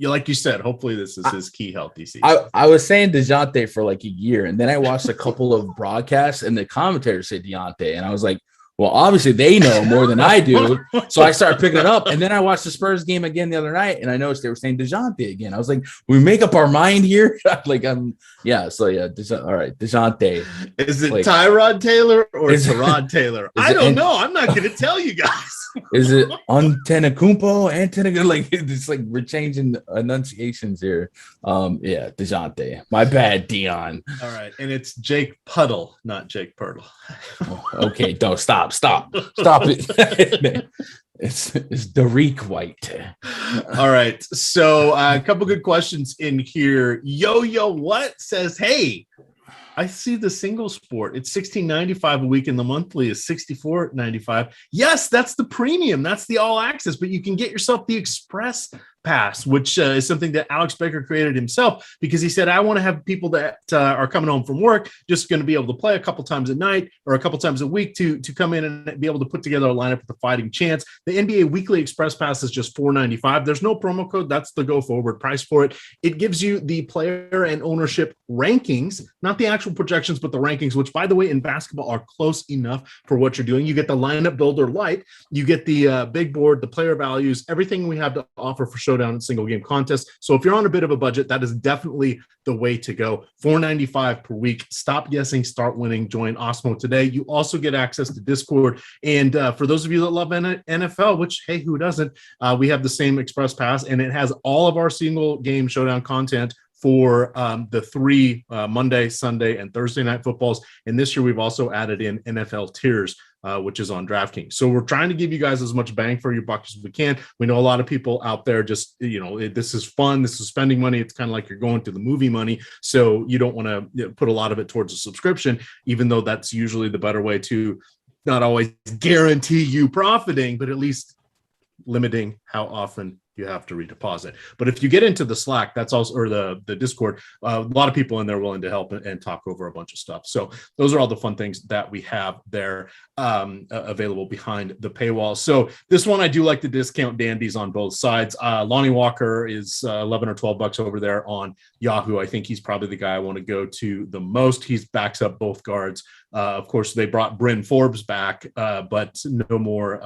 like you said, hopefully this is his key healthy season. I was saying DeJounte for like a year, and then I watched a couple of broadcasts and the commentators said DeJounte, and I was like, well, obviously they know more than I do. So I started picking it up. And then I watched the Spurs game again the other night, and I noticed they were saying DeJounte again. I was like, we make up our mind here. All right. DeJounte. Is it Tyrod Taylor or Tyrod Taylor? I don't know. I'm not going to tell you guys. Is it Antetokounmpo? Like, it's like we're changing enunciations here. DeJounte. My bad, Dion. All right. And it's Jake Puddle, not Jake Poeltl. Okay, don't stop it. It's Derek White. All right. So a couple good questions in here. Yo, what says, hey, I see the single sport. It's $16.95 a week, and the monthly is $64.95. Yes, that's the premium. That's the all access, but you can get yourself the express pass, which is something that Alex Baker created himself, because he said, I want to have people that are coming home from work just going to be able to play a couple times a night or a couple times a week to come in and be able to put together a lineup with a fighting chance. The NBA weekly express pass is just $4.95. There's no promo code. That's the go forward price for it. It gives you the player and ownership rankings, not the actual projections, but the rankings, which, by the way, in basketball are close enough for what you're doing. You get the lineup builder Lite, you get the big board, the player values, everything we have to offer for show showdown and single game contest. So if you're on a bit of a budget, that is definitely the way to go. $4.95 per week. Stop guessing, start winning. Join Awesemo today. You also get access to Discord. And for those of you that love NFL, which, hey, who doesn't? We have the same Express Pass, and it has all of our single game showdown content for the 3 Monday, Sunday, and Thursday night footballs. And this year, we've also added in NFL tiers, which is on DraftKings. So we're trying to give you guys as much bang for your buck as we can. We know a lot of people out there just, this is fun. This is spending money. It's kind of like you're going to the movie money. So you don't want to put a lot of it towards a subscription, even though that's usually the better way to not always guarantee you profiting, but at least limiting how often you have to redeposit. But if you get into the Slack, that's also, or the Discord, a lot of people in there willing to help and talk over a bunch of stuff. So those are all the fun things that we have there available behind the paywall. So this one, I do like the discount dandies on both sides. Lonnie Walker is 11 or 12 bucks over there on Yahoo. I think he's probably the guy I want to go to the most. He's backs up both guards. Of course, they brought Bryn Forbes back, but no more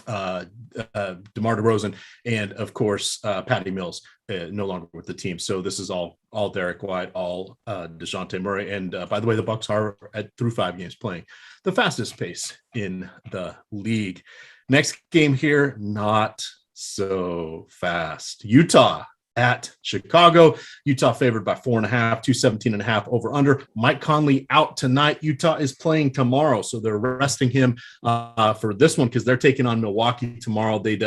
DeMar DeRozan, and of course Patty Mills no longer with the team. So this is all Derek White, all DeJounte Murray, and by the way, the Bucks are through 5 games playing the fastest pace in the league. Next game here, not so fast. Utah at Chicago. Utah favored by 4.5, 217.5 over under. Mike Conley out tonight. Utah is playing tomorrow, so they're resting him for this one because they're taking on Milwaukee tomorrow. They'd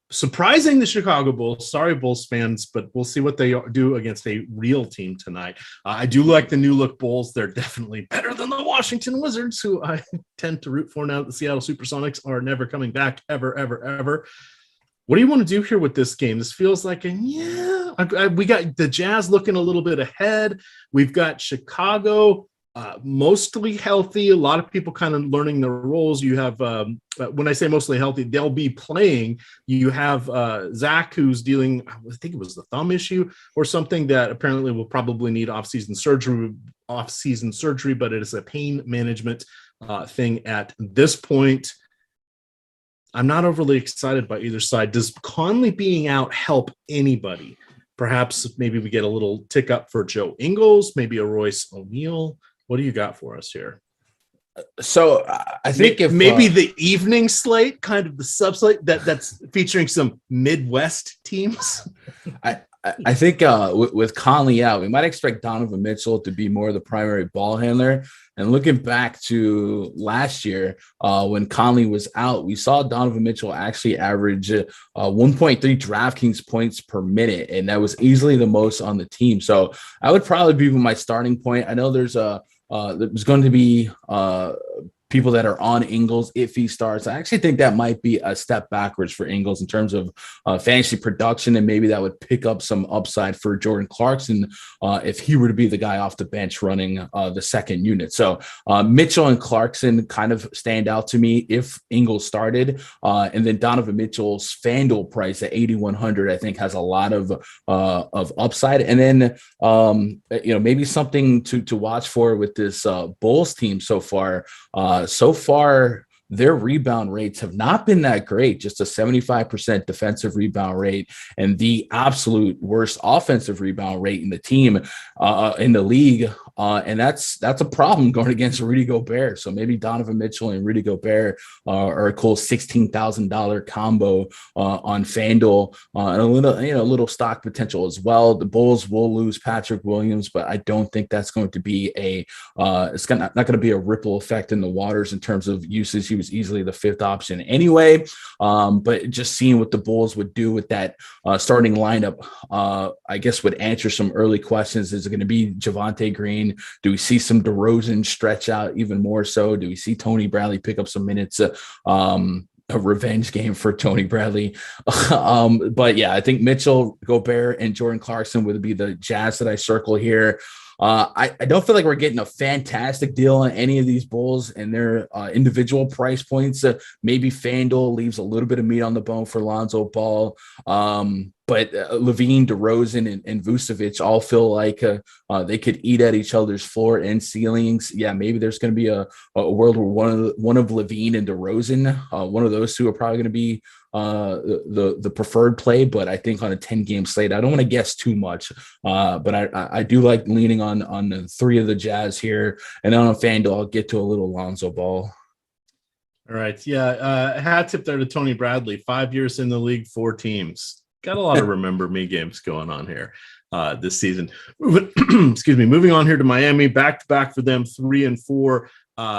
surprising the Chicago Bulls. Sorry, Bulls fans, but we'll see what they do against a real team tonight. I do like the new look Bulls. They're definitely better than the Washington Wizards, who I tend to root for now that the Seattle Supersonics are never coming back ever, ever, ever. What do you want to do here with this game? This feels like we got the Jazz looking a little bit ahead. We've got Chicago mostly healthy. A lot of people kind of learning their roles. You have, when I say mostly healthy, they'll be playing. You have Zach, who's dealing, I think it was the thumb issue or something that apparently will probably need off-season surgery, but it is a pain management thing at this point. I'm not overly excited by either side. Does Conley being out help anybody? Perhaps maybe we get a little tick up for Joe Ingles, maybe a Royce O'Neal. What do you got for us here? So I think if maybe the evening slate, kind of the sub slate that's featuring some Midwest teams. I think with Conley out, we might expect Donovan Mitchell to be more the primary ball handler. And looking back to last year, when Conley was out, we saw Donovan Mitchell actually average 1.3 DraftKings points per minute, and that was easily the most on the team. So I would probably be my starting point. I know there's going to be people that are on Ingles if he starts. I actually think that might be a step backwards for Ingles in terms of fantasy production, and maybe that would pick up some upside for Jordan Clarkson if he were to be the guy off the bench running the second unit. So Mitchell and Clarkson kind of stand out to me if Ingles started, and then Donovan Mitchell's FanDuel price at 8,100 I think has a lot of upside. And then maybe something to watch for with this Bulls team so far. So far, their rebound rates have not been that great, just a 75% defensive rebound rate and the absolute worst offensive rebound rate in the team in the league. And that's a problem going against Rudy Gobert. So maybe Donovan Mitchell and Rudy Gobert are a cool $16,000 combo on FanDuel, and a little stock potential as well. The Bulls will lose Patrick Williams, but I don't think that's going to be not going to be a ripple effect in the waters in terms of usage. He was easily the 5th option anyway. But just seeing what the Bulls would do with that starting lineup, I guess would answer some early questions. Is it going to be Javonte Green? Do we see some DeRozan stretch out even more so? Do we see Tony Bradley pick up some minutes? A revenge game for Tony Bradley. But yeah, I think Mitchell, Gobert, and Jordan Clarkson would be the Jazz that I circle here. I don't feel like we're getting a fantastic deal on any of these Bulls and their individual price points. Maybe FanDuel leaves a little bit of meat on the bone for Lonzo Ball. But Levine, DeRozan, and Vucevic all feel like they could eat at each other's floor and ceilings. Yeah, maybe there's going to be a world where one of Levine and DeRozan, one of those two are probably going to be the preferred play, but I think on a 10-game slate, I don't want to guess too much. But I do like leaning on the 3 of the Jazz here, and then on FanDuel, I'll get to a little Lonzo Ball. All right. Yeah. Hat tip there to Tony Bradley. 5 years in the league, 4 teams. Got a lot of remember me games going on here this season. Excuse me. Moving on here to Miami, back to back for them, 3 and 4.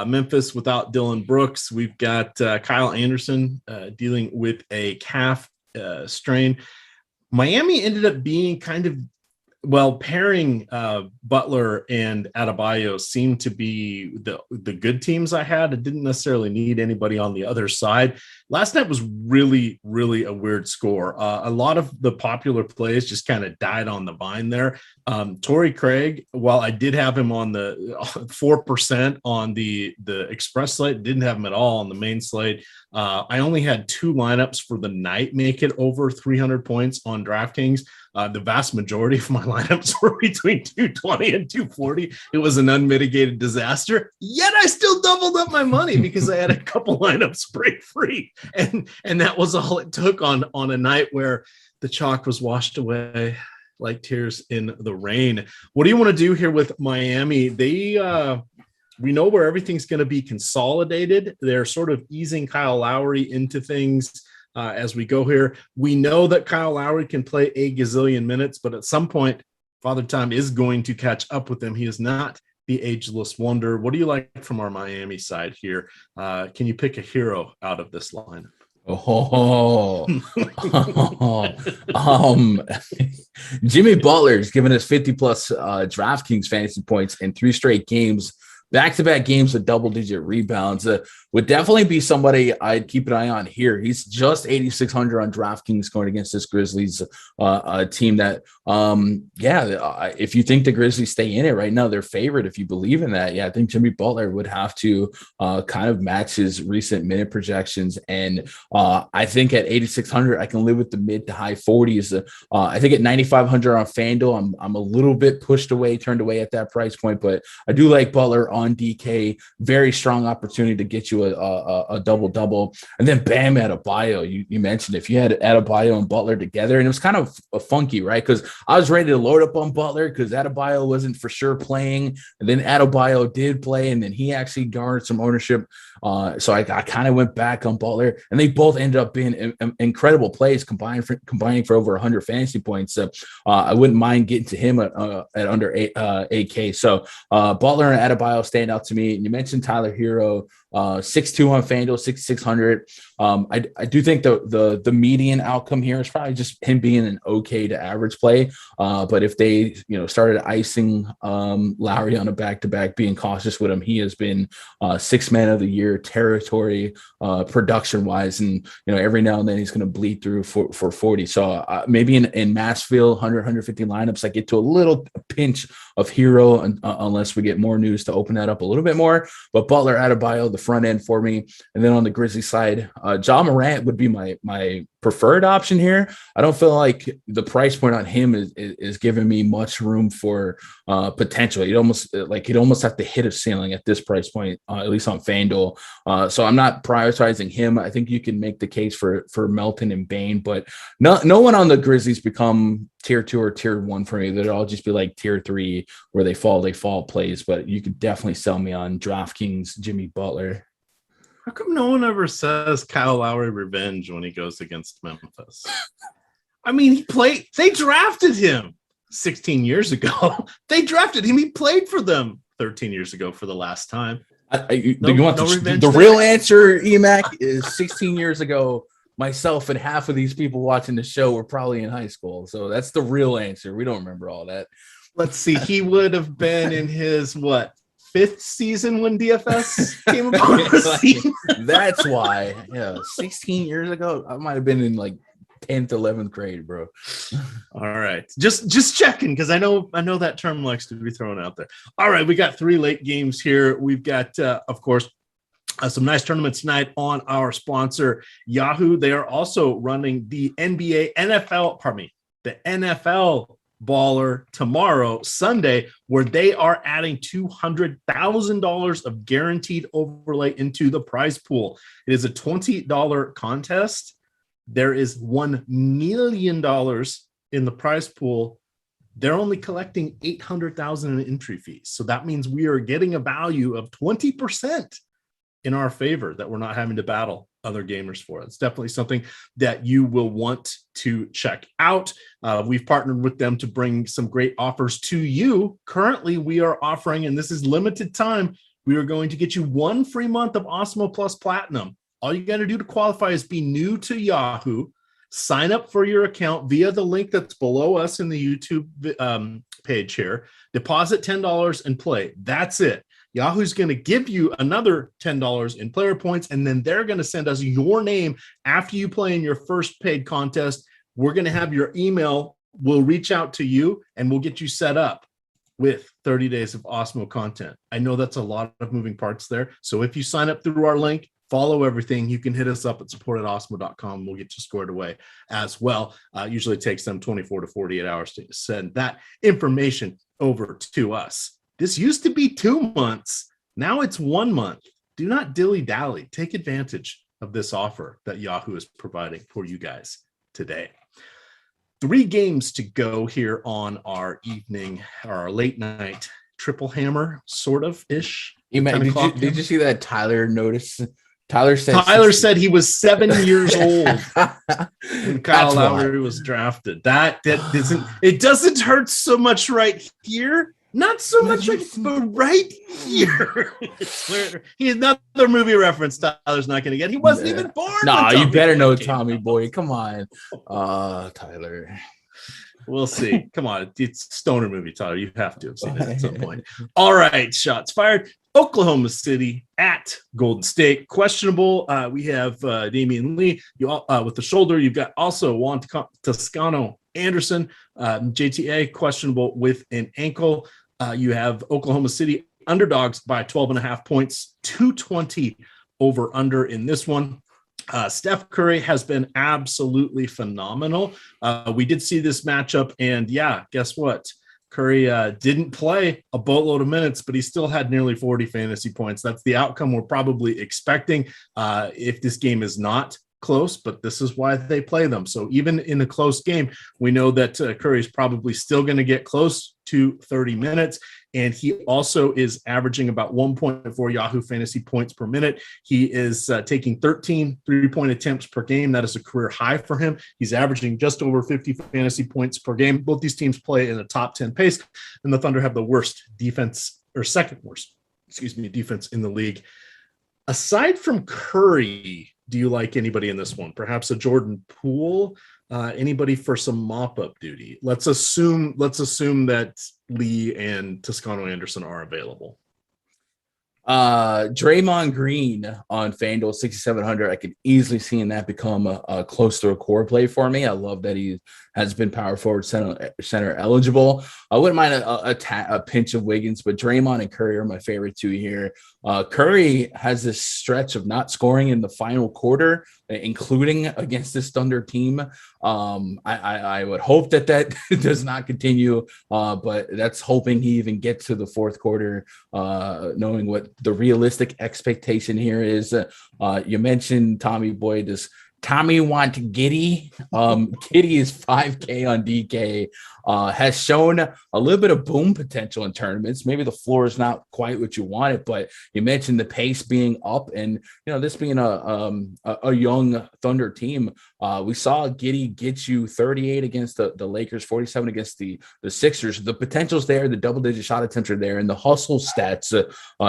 Memphis without Dylan Brooks. We've got Kyle Anderson dealing with a calf strain. Miami ended up being kind of, pairing Butler and Adebayo seemed to be the good teams I had. I didn't necessarily need anybody on the other side. Last night was really, really a weird score. A lot of the popular plays just kind of died on the vine there. Torrey Craig, while I did have him on the 4% on the express slate, didn't have him at all on the main slate. I only had 2 lineups for the night make it over 300 points on DraftKings. The vast majority of my lineups were between 220 and 240. It was an unmitigated disaster. Yet I still doubled up my money because I had a couple lineups break free. And that was all it took on a night where the chalk was washed away like tears in the rain. What do you want to do here with Miami? We know where everything's going to be consolidated. They're sort of easing Kyle Lowry into things as we go here. We know that Kyle Lowry can play a gazillion minutes, but at some point, Father Time is going to catch up with him. He is not the ageless wonder. What do you like from our Miami side here? Can you pick a hero out of this lineup? Jimmy Butler's given us 50 plus DraftKings fantasy points in 3 straight games. Back-to-back games with double-digit rebounds would definitely be somebody I'd keep an eye on here. He's just 8,600 on DraftKings going against this Grizzlies team that, if you think the Grizzlies stay in it right now, they're favored. If you believe in that, I think Jimmy Butler would have to kind of match his recent minute projections. And I think at 8,600, I can live with the mid to high 40s. I think at 9,500 on FanDuel, I'm a little bit turned away at that price point, but I do like Butler on DK. Very strong opportunity to get you a double-double. And then Bam Adebayo, you mentioned if you had Adebayo and Butler together, and it was kind of funky, right? Because I was ready to load up on Butler because Adebayo wasn't for sure playing, and then Adebayo did play, and then he actually garnered some ownership. So I kind of went back on Butler, and they both ended up being incredible plays, combining for over 100 fantasy points. So I wouldn't mind getting to him at under 8K. So Butler and Adebayo stand out to me. And you mentioned Tyler Hero, 6'2" on FanDuel, 6,600. I do think the median outcome here is probably just him being an okay to average play. But if they started icing Lowry on a back-to-back, being cautious with him, he has been 6th man of the year territory production-wise, and every now and then he's going to bleed through for 40. So maybe in Massville 150 lineups, I get to a little pinch of Hero unless we get more news to open that up a little bit more. But Butler, Adebayo, the front end for me. And then on the Grizzly side, Ja Morant would be my preferred option here. I don't feel like the price point on him is giving me much room for potential. He'd almost have to hit a ceiling at this price point, at least on FanDuel. So I'm not prioritizing him. I think you can make the case for Melton and Bane, but no one on the Grizzlies become tier 2 or tier 1 for me. They'd all just be like tier 3 where they fall plays, but you could definitely sell me on DraftKings Jimmy Butler. How come no one ever says Kyle Lowry revenge when he goes against Memphis? I mean, they drafted him 16 years ago. They drafted him. He played for them 13 years ago for the last time. The real answer, EMac, is 16 years ago. Myself and half of these people watching the show were probably in high school. So that's the real answer. We don't remember all that. Let's see. He would have been in his, 5th season when DFS came upon the scene. That's why. 16 years ago, I might have been in 10th, 11th grade, bro. All right. Just checking, because I know that term likes to be thrown out there. All right. We got 3 late games here. We've got, of course, some nice tournaments tonight on our sponsor, Yahoo. They are also running the the NFL baller tomorrow, Sunday, where they are adding $200,000 of guaranteed overlay into the prize pool. It is a $20 contest. There is $1 million in the prize pool. They're only collecting $800,000 in entry fees. So that means we are getting a value of 20% in our favor that we're not having to battle other gamers for. It's definitely something that you will want to check out. We've partnered with them to bring some great offers to you. Currently, we are offering, and this is limited time, we are going to get you 1 free month of Awesemo Plus Platinum. All you got to do to qualify is be new to Yahoo, sign up for your account via the link that's below us in the YouTube page here, deposit $10 and play. That's it. Yahoo's going to give you another $10 in player points, and then they're going to send us your name after you play in your first paid contest. We're going to have your email. We'll reach out to you, and we'll get you set up with 30 days of Awesemo content. I know that's a lot of moving parts there. So if you sign up through our link, follow everything, you can hit us up at support@awesemo.com. We'll get you squared away as well. Usually it takes them 24 to 48 hours to send that information over to us. This used to be 2 months. Now it's 1 month. Do not dilly-dally. Take advantage of this offer that Yahoo is providing for you guys today. 3 games to go here on our evening, or our late night triple hammer, sort of ish. Did you see that Tyler notice? Tyler said he was 7 years old when Kyle Lowry was drafted. That doesn't hurt so much right here. Not so much, but right here. He's another movie reference Tyler's not going to get. He wasn't even born. No, you better know Tommy Boy. Come on, Tyler. We'll see. Come on. It's stoner movie, Tyler. You have to have seen it at some point. All right. Shots fired. Oklahoma City at Golden State. Questionable. We have Damian Lee with the shoulder. You've got also Juan Toscano Anderson. JTA questionable with an ankle. You have Oklahoma City underdogs by 12.5 points, 220 over under in this one. Steph Curry has been absolutely phenomenal. We did see this matchup, and yeah, guess what? Curry didn't play a boatload of minutes, but he still had nearly 40 fantasy points. That's the outcome we're probably expecting if this game is not close, but this is why they play them. So even in a close game, we know that Curry is probably still going to get close to 30 minutes. And he also is averaging about 1.4 Yahoo fantasy points per minute. He is taking 13 3-point attempts per game. That is a career high for him. He's averaging just over 50 fantasy points per game. Both these teams play in a top 10 pace, and the Thunder have the worst defense, or second worst, defense in the league. Aside from Curry, do you like anybody in this one? Perhaps a Jordan Poole? Anybody for some mop-up duty? Let's assume that Lee and Toscano Anderson are available. Draymond Green on FanDuel 6,700. I could easily see that become a close to a core play for me. I love that he has been power forward center eligible. I wouldn't mind a pinch of Wiggins, but Draymond and Curry are my favorite two here. Curry has this stretch of not scoring in the final quarter, including against this Thunder team. I would hope that does not continue, but that's hoping he even gets to the fourth quarter, knowing what the realistic expectation here is. You mentioned Tommy Boy. Does Tommy want Giddy? Giddy is 5K on DK, has shown a little bit of boom potential in tournaments. Maybe the floor is not quite what you wanted, but you mentioned the pace being up, and this being a young Thunder team. We saw Giddy get you 38 against the Lakers, 47 against the Sixers. The potential's there, the double-digit shot attempts are there, and the hustle stats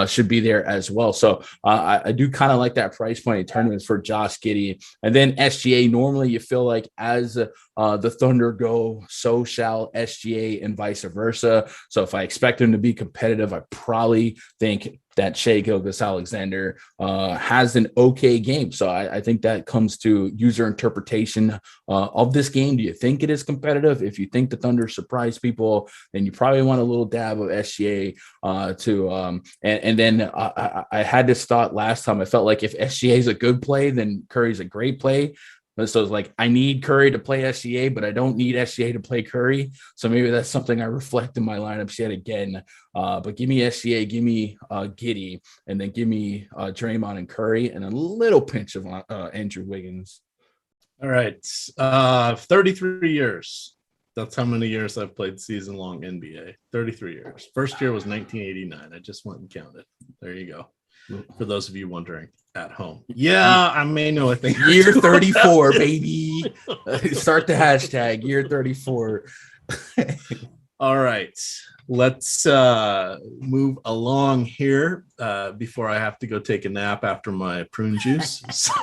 should be there as well. So I do kind of like that price point in tournaments for Josh Giddey. And then SGA, normally you feel like as the Thunder go, so shall SGA and vice versa. So if I expect him to be competitive, I probably think that Shai Gilgeous-Alexander has an okay game. So I think that comes to user interpretation of this game. Do you think it is competitive? If you think the Thunder surprise people, then you probably want a little dab of SGA and then I had this thought last time. I felt like if SGA is a good play, then Curry's a great play. So it's like I need Curry to play SGA, but I don't need SGA to play Curry. So maybe that's something I reflect in my lineups yet again. But give me SGA, give me Giddey, and then give me Draymond and Curry, and a little pinch of Andrew Wiggins. All right. 33 years. That's how many years I've played season-long NBA. 33 years. First year was 1989. I just went and counted. There you go. For those of you wondering at home. Yeah, I may know a thing. Year 34, baby. Start the hashtag year 34. All right. Let's move along here before I have to go take a nap after my prune juice. So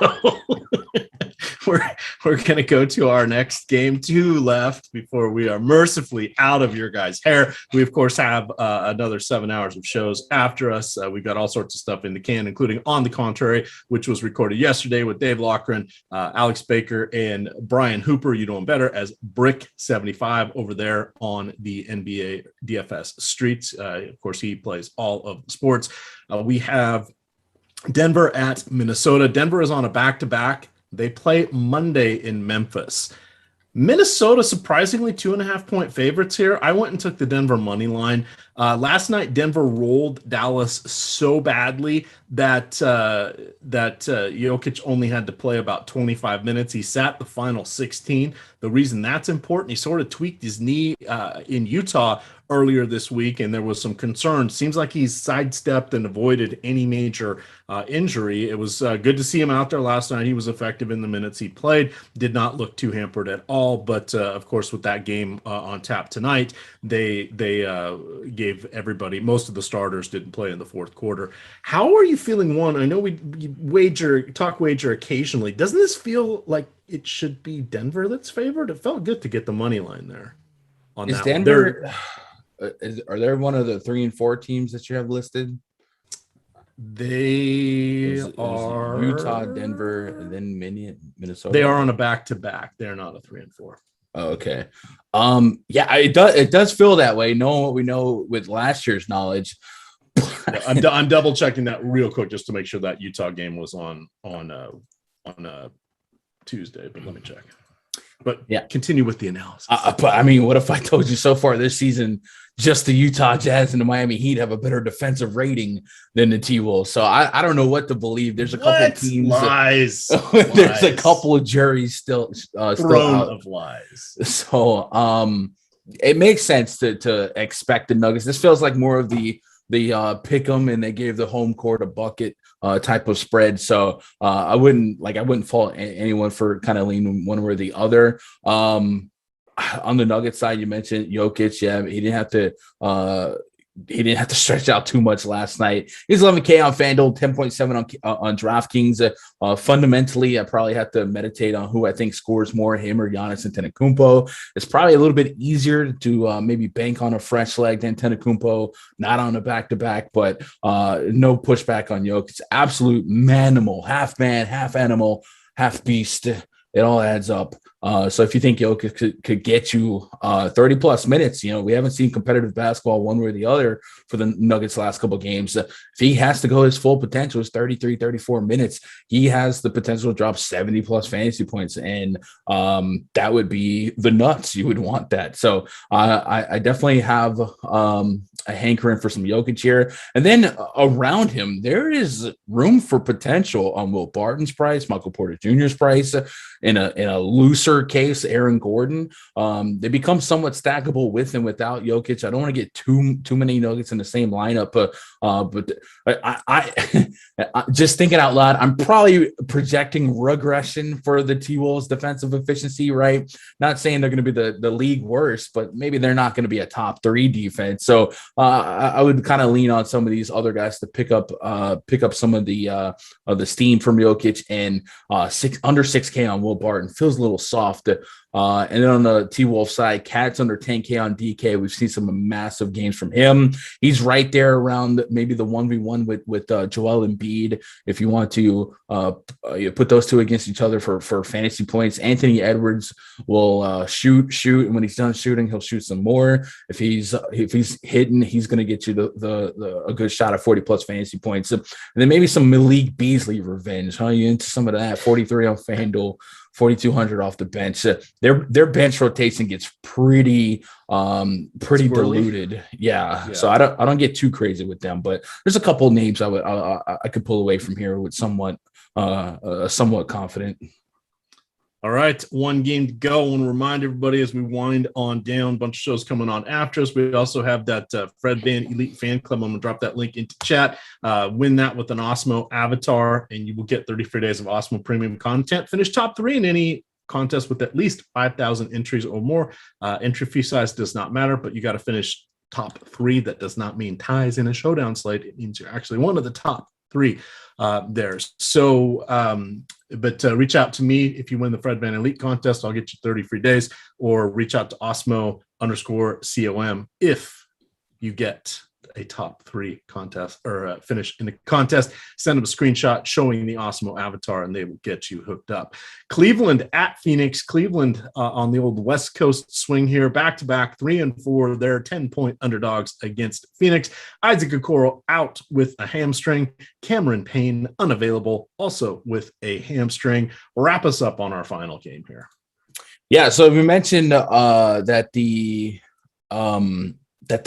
we're going to go to our next game. 2 left before we are mercifully out of your guys' hair. We, of course, have another 7 hours of shows after us. We've got all sorts of stuff in the can, including On the Contrary, which was recorded yesterday with Dave Loughran, Alex Baker, and Brian Hooper. You know him better as Brick75 over there on the NBA DFS streets. Of course, he plays all of the sports. We have Denver at Minnesota. Denver is on a back-to-back. They play Monday in Memphis. Minnesota, surprisingly, 2.5-point favorites here. I went and took the Denver money line. Last night, Denver rolled Dallas so badly that Jokic only had to play about 25 minutes. He sat the final 16. The reason that's important, he sort of tweaked his knee in Utah earlier this week, and there was some concern. Seems like he's sidestepped and avoided any major injury. It was good to see him out there last night. He was effective in the minutes he played, did not look too hampered at all. But of course, with that game on tap tonight, they gave everybody, most of the starters didn't play in the fourth quarter. How are you feeling? One, I know we wager occasionally. Doesn't this feel like it should be Denver that's favored? It felt good to get the money line there. On is that Denver? Are there one of the 3 and 4 teams that you have listed? They are Utah, Denver, and then Minnesota. They are on a back-to-back. They're not a 3 and 4. Oh, okay. Yeah, it does feel that way, knowing what we know with last year's knowledge. I'm double checking that real quick just to make sure that Utah game was on Tuesday, but let me check. But yeah, continue with the analysis. But I mean, what if I told you so far this season, just the Utah Jazz and the Miami Heat have a better defensive rating than the T-Wolves? So I don't know what to believe. There's a couple of teams. Lies. There's a couple of juries still out of lies. So it makes sense to expect the Nuggets. This feels like more of the pick 'em and they gave the home court a bucket type of spread. So I wouldn't fault anyone for kind of leaning one way or the other. On the Nuggets side, you mentioned Jokic. Yeah, he didn't have to stretch out too much last night. He's 11K on FanDuel, 10.7 on DraftKings. Fundamentally, I probably have to meditate on who I think scores more, him or Giannis Antetokounmpo. It's probably a little bit easier to maybe bank on a fresh leg than Antetokounmpo, not on a back-to-back, but no pushback on Jokic. Absolute manimal, half man, half animal, half beast. It all adds up. So if you think Jokic could get you 30 plus minutes, we haven't seen competitive basketball one way or the other for the Nuggets last couple of games. If he has to go his full potential, is 33, 34 minutes, he has the potential to drop 70 plus fantasy points. And that would be the nuts. You would want that. So I definitely have a hankering for some Jokic here. And then around him, there is room for potential on Will Barton's price, Michael Porter Jr.'s price, in a looser case, Aaron Gordon. They become somewhat stackable with and without Jokic. I don't want to get too many Nuggets in the same lineup, but I just thinking out loud, I'm probably projecting regression for the T-Wolves defensive efficiency, right? Not saying they're going to be the league worst, but maybe they're not going to be a top 3 defense. So I would kind of lean on some of these other guys to pick up some of the steam from Jokic, and under 6K on Will Barton feels a little soft. And then on the T-Wolf side, Cat's under 10K on DK. We've seen some massive games from him. He's right there around maybe the 1v1 with Joel Embiid. If you want to put those two against each other for fantasy points, Anthony Edwards will shoot, and when he's done shooting, he'll shoot some more. If he's hitting, he's going to get you a good shot at 40 plus fantasy points. And then maybe some Malik Beasley revenge. You into some of that? 43 on FanDuel. 4,200 off the bench. Their bench rotation gets pretty diluted. Yeah. So I don't get too crazy with them, but there's a couple of names I could pull away from here with somewhat confident. All right, one game to go. I want to remind everybody as we wind on down, a bunch of shows coming on after us. We also have that Fred Van Elite Fan Club. I'm going to drop that link into chat. Win that with an Awesemo avatar, and you will get 30 free days of Awesemo premium content. Finish top 3 in any contest with at least 5,000 entries or more. Entry fee size does not matter, but you got to finish top 3. That does not mean ties in a showdown slate. It means you're actually one of the top 3 there. So, but reach out to me if you win the Fred Van Elite contest. I'll get you 30 free days, or reach out to Awesemo_COM if you get a top 3 contest or finish in a contest. Send them a screenshot showing the Awesemo avatar, and they will get you hooked up. Cleveland at Phoenix. Cleveland on the old West Coast swing here, back-to-back 3-4. They're 10-point underdogs against Phoenix. Isaac Okoro out with a hamstring. Cameron Payne unavailable, also with a hamstring. Wrap us up on our final game here. Yeah, so we mentioned that the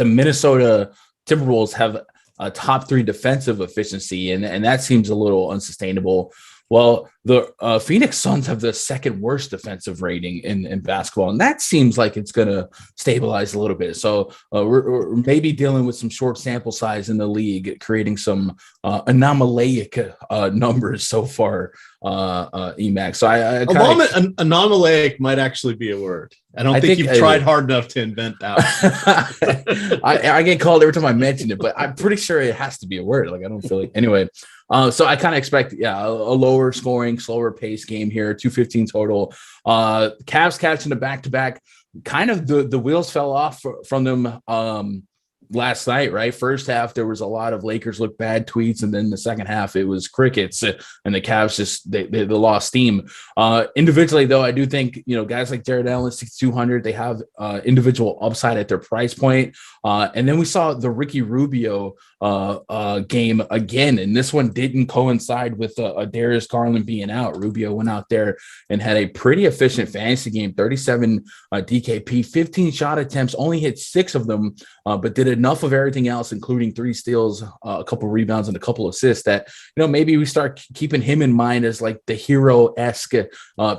Minnesota Timberwolves have a top 3 defensive efficiency, and that seems a little unsustainable. Well, the Phoenix Suns have the second worst defensive rating in basketball, and that seems like it's going to stabilize a little bit. So we're maybe dealing with some short sample size in the league, creating some anomalic numbers so far, EMac. So I anomalic might actually be a word. I don't think you've tried hard enough to invent that. I get called every time I mention it, but I'm pretty sure it has to be a word. Like, I don't feel like anyway. So I kind of expect, a lower scoring, slower pace game here, 215 total. Cavs catching a back-to-back. Kind of the wheels fell off from them last night, right? First half, there was a lot of Lakers look bad tweets, and then the second half, it was crickets, and the Cavs just they lost steam. Individually, though, I do think guys like Jared Allen, 6,200, they have individual upside at their price point. And then we saw the Ricky Rubio game again, and this one didn't coincide with Darius Garland being out. Rubio went out there and had a pretty efficient fantasy game, 37 DKP, 15 shot attempts, only hit 6 of them, but did enough of everything else, including 3 steals, a couple rebounds, and a couple assists that, maybe we start keeping him in mind as like the hero-esque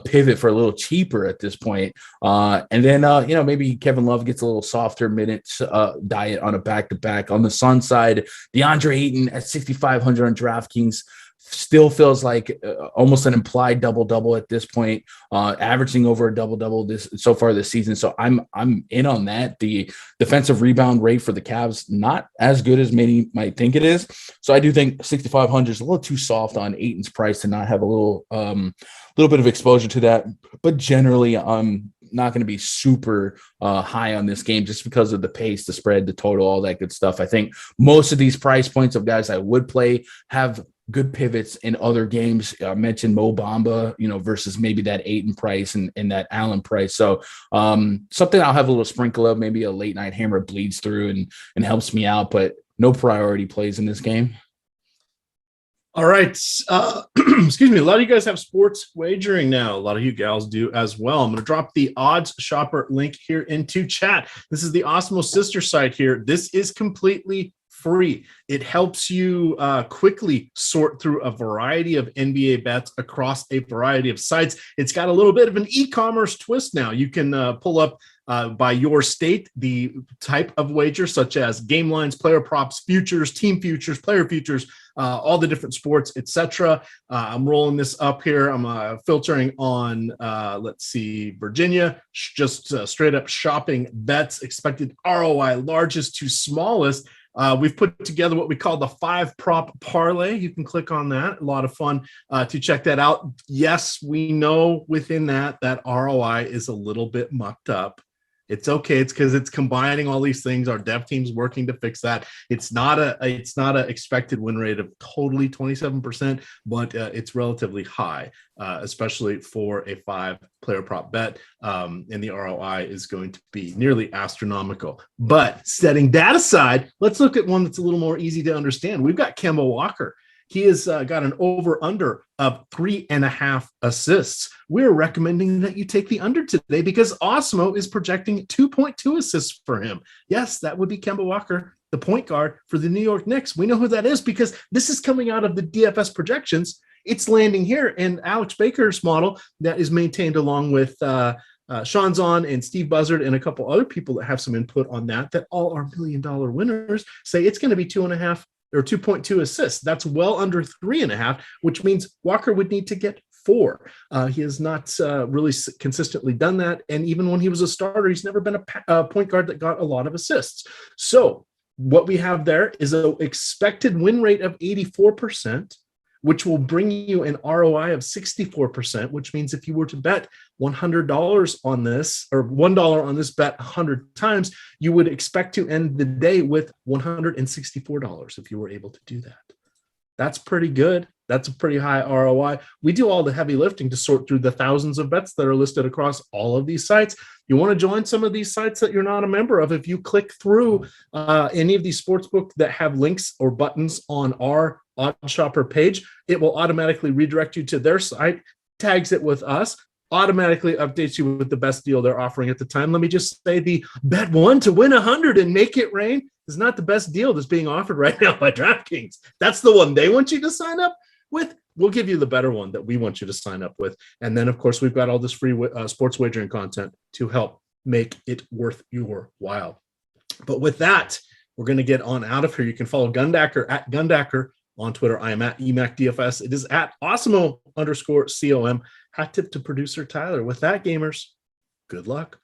pivot for a little cheaper at this point. And then, maybe Kevin Love gets a little softer minutes diet on a back-to-back. On the Sun side, DeAndre Ayton at 6,500 on DraftKings still feels like almost an implied double-double at this point, averaging over a double-double so far this season. So I'm in on that. The defensive rebound rate for the Cavs, not as good as many might think it is. So I do think 6,500 is a little too soft on Ayton's price to not have a little bit of exposure to that. But generally, I'm not going to be super high on this game just because of the pace, the spread, the total, all that good stuff. I think most of these price points of guys I would play have good pivots in other games. I mentioned Mo Bamba, versus maybe that Ayton price and that Allen price. So something I'll have a little sprinkle of, maybe a late night hammer bleeds through and helps me out, but no priority plays in this game. All right. Excuse me. A lot of you guys have sports wagering now. A lot of you gals do as well. I'm going to drop the odds shopper link here into chat. This is the Awesemo sister site here. This is completely free. It helps you quickly sort through a variety of NBA bets across a variety of sites. It's got a little bit of an e-commerce twist now. You can pull up by your state the type of wager, such as game lines, player props, futures, team futures, player futures, all the different sports, etc. I'm rolling this up here. I'm filtering on, let's see, Virginia, just straight up shopping bets, expected ROI largest to smallest. We've put together what we call the 5-prop parlay. You can click on that. A lot of fun to check that out. Yes, we know within that ROI is a little bit mucked up. It's okay. It's because it's combining all these things. Our dev team's working to fix that. It's not a expected win rate of totally 27%, but it's relatively high, especially for a 5-player prop bet. And the ROI is going to be nearly astronomical. But setting that aside, let's look at one that's a little more easy to understand. We've got Kemba Walker. He has got an over-under of 3.5 assists. We're recommending that you take the under today because Awesemo is projecting 2.2 assists for him. Yes, that would be Kemba Walker, the point guard for the New York Knicks. We know who that is because this is coming out of the DFS projections. it's landing here. And Alex Baker's model that is maintained along with Sean Zahn and Steve Buzzard and a couple other people that have some input on that all are $1 million winners, say it's going to be 2.5 or 2.2 assists. That's well under 3.5, which means Walker would need to get 4. He has not really consistently done that. And even when he was a starter, he's never been a point guard that got a lot of assists. So what we have there is an expected win rate of 84%, which will bring you an ROI of 64%, which means if you were to bet $100 on this or $1 on this bet 100 times, you would expect to end the day with $164 if you were able to do that. That's pretty good. That's a pretty high ROI. We do all the heavy lifting to sort through the thousands of bets that are listed across all of these sites. You want to join some of these sites that you're not a member of. If you click through any of these sportsbook that have links or buttons on our Odd Shopper page, it will automatically redirect you to their site, tags it with us, automatically updates you with the best deal they're offering at the time. Let me just say the bet 1 to win 100 and make it rain is not the best deal that's being offered right now by DraftKings. That's the one they want you to sign up with. We'll give you the better one that we want you to sign up with. And then, of course, we've got all this free sports wagering content to help make it worth your while. But with that, we're going to get on out of here. You can follow Gundacker at Gundacker on Twitter. I am at EMac DFS. It is at Awesemo _COM. Hat tip to producer Tyler. With that, gamers, good luck.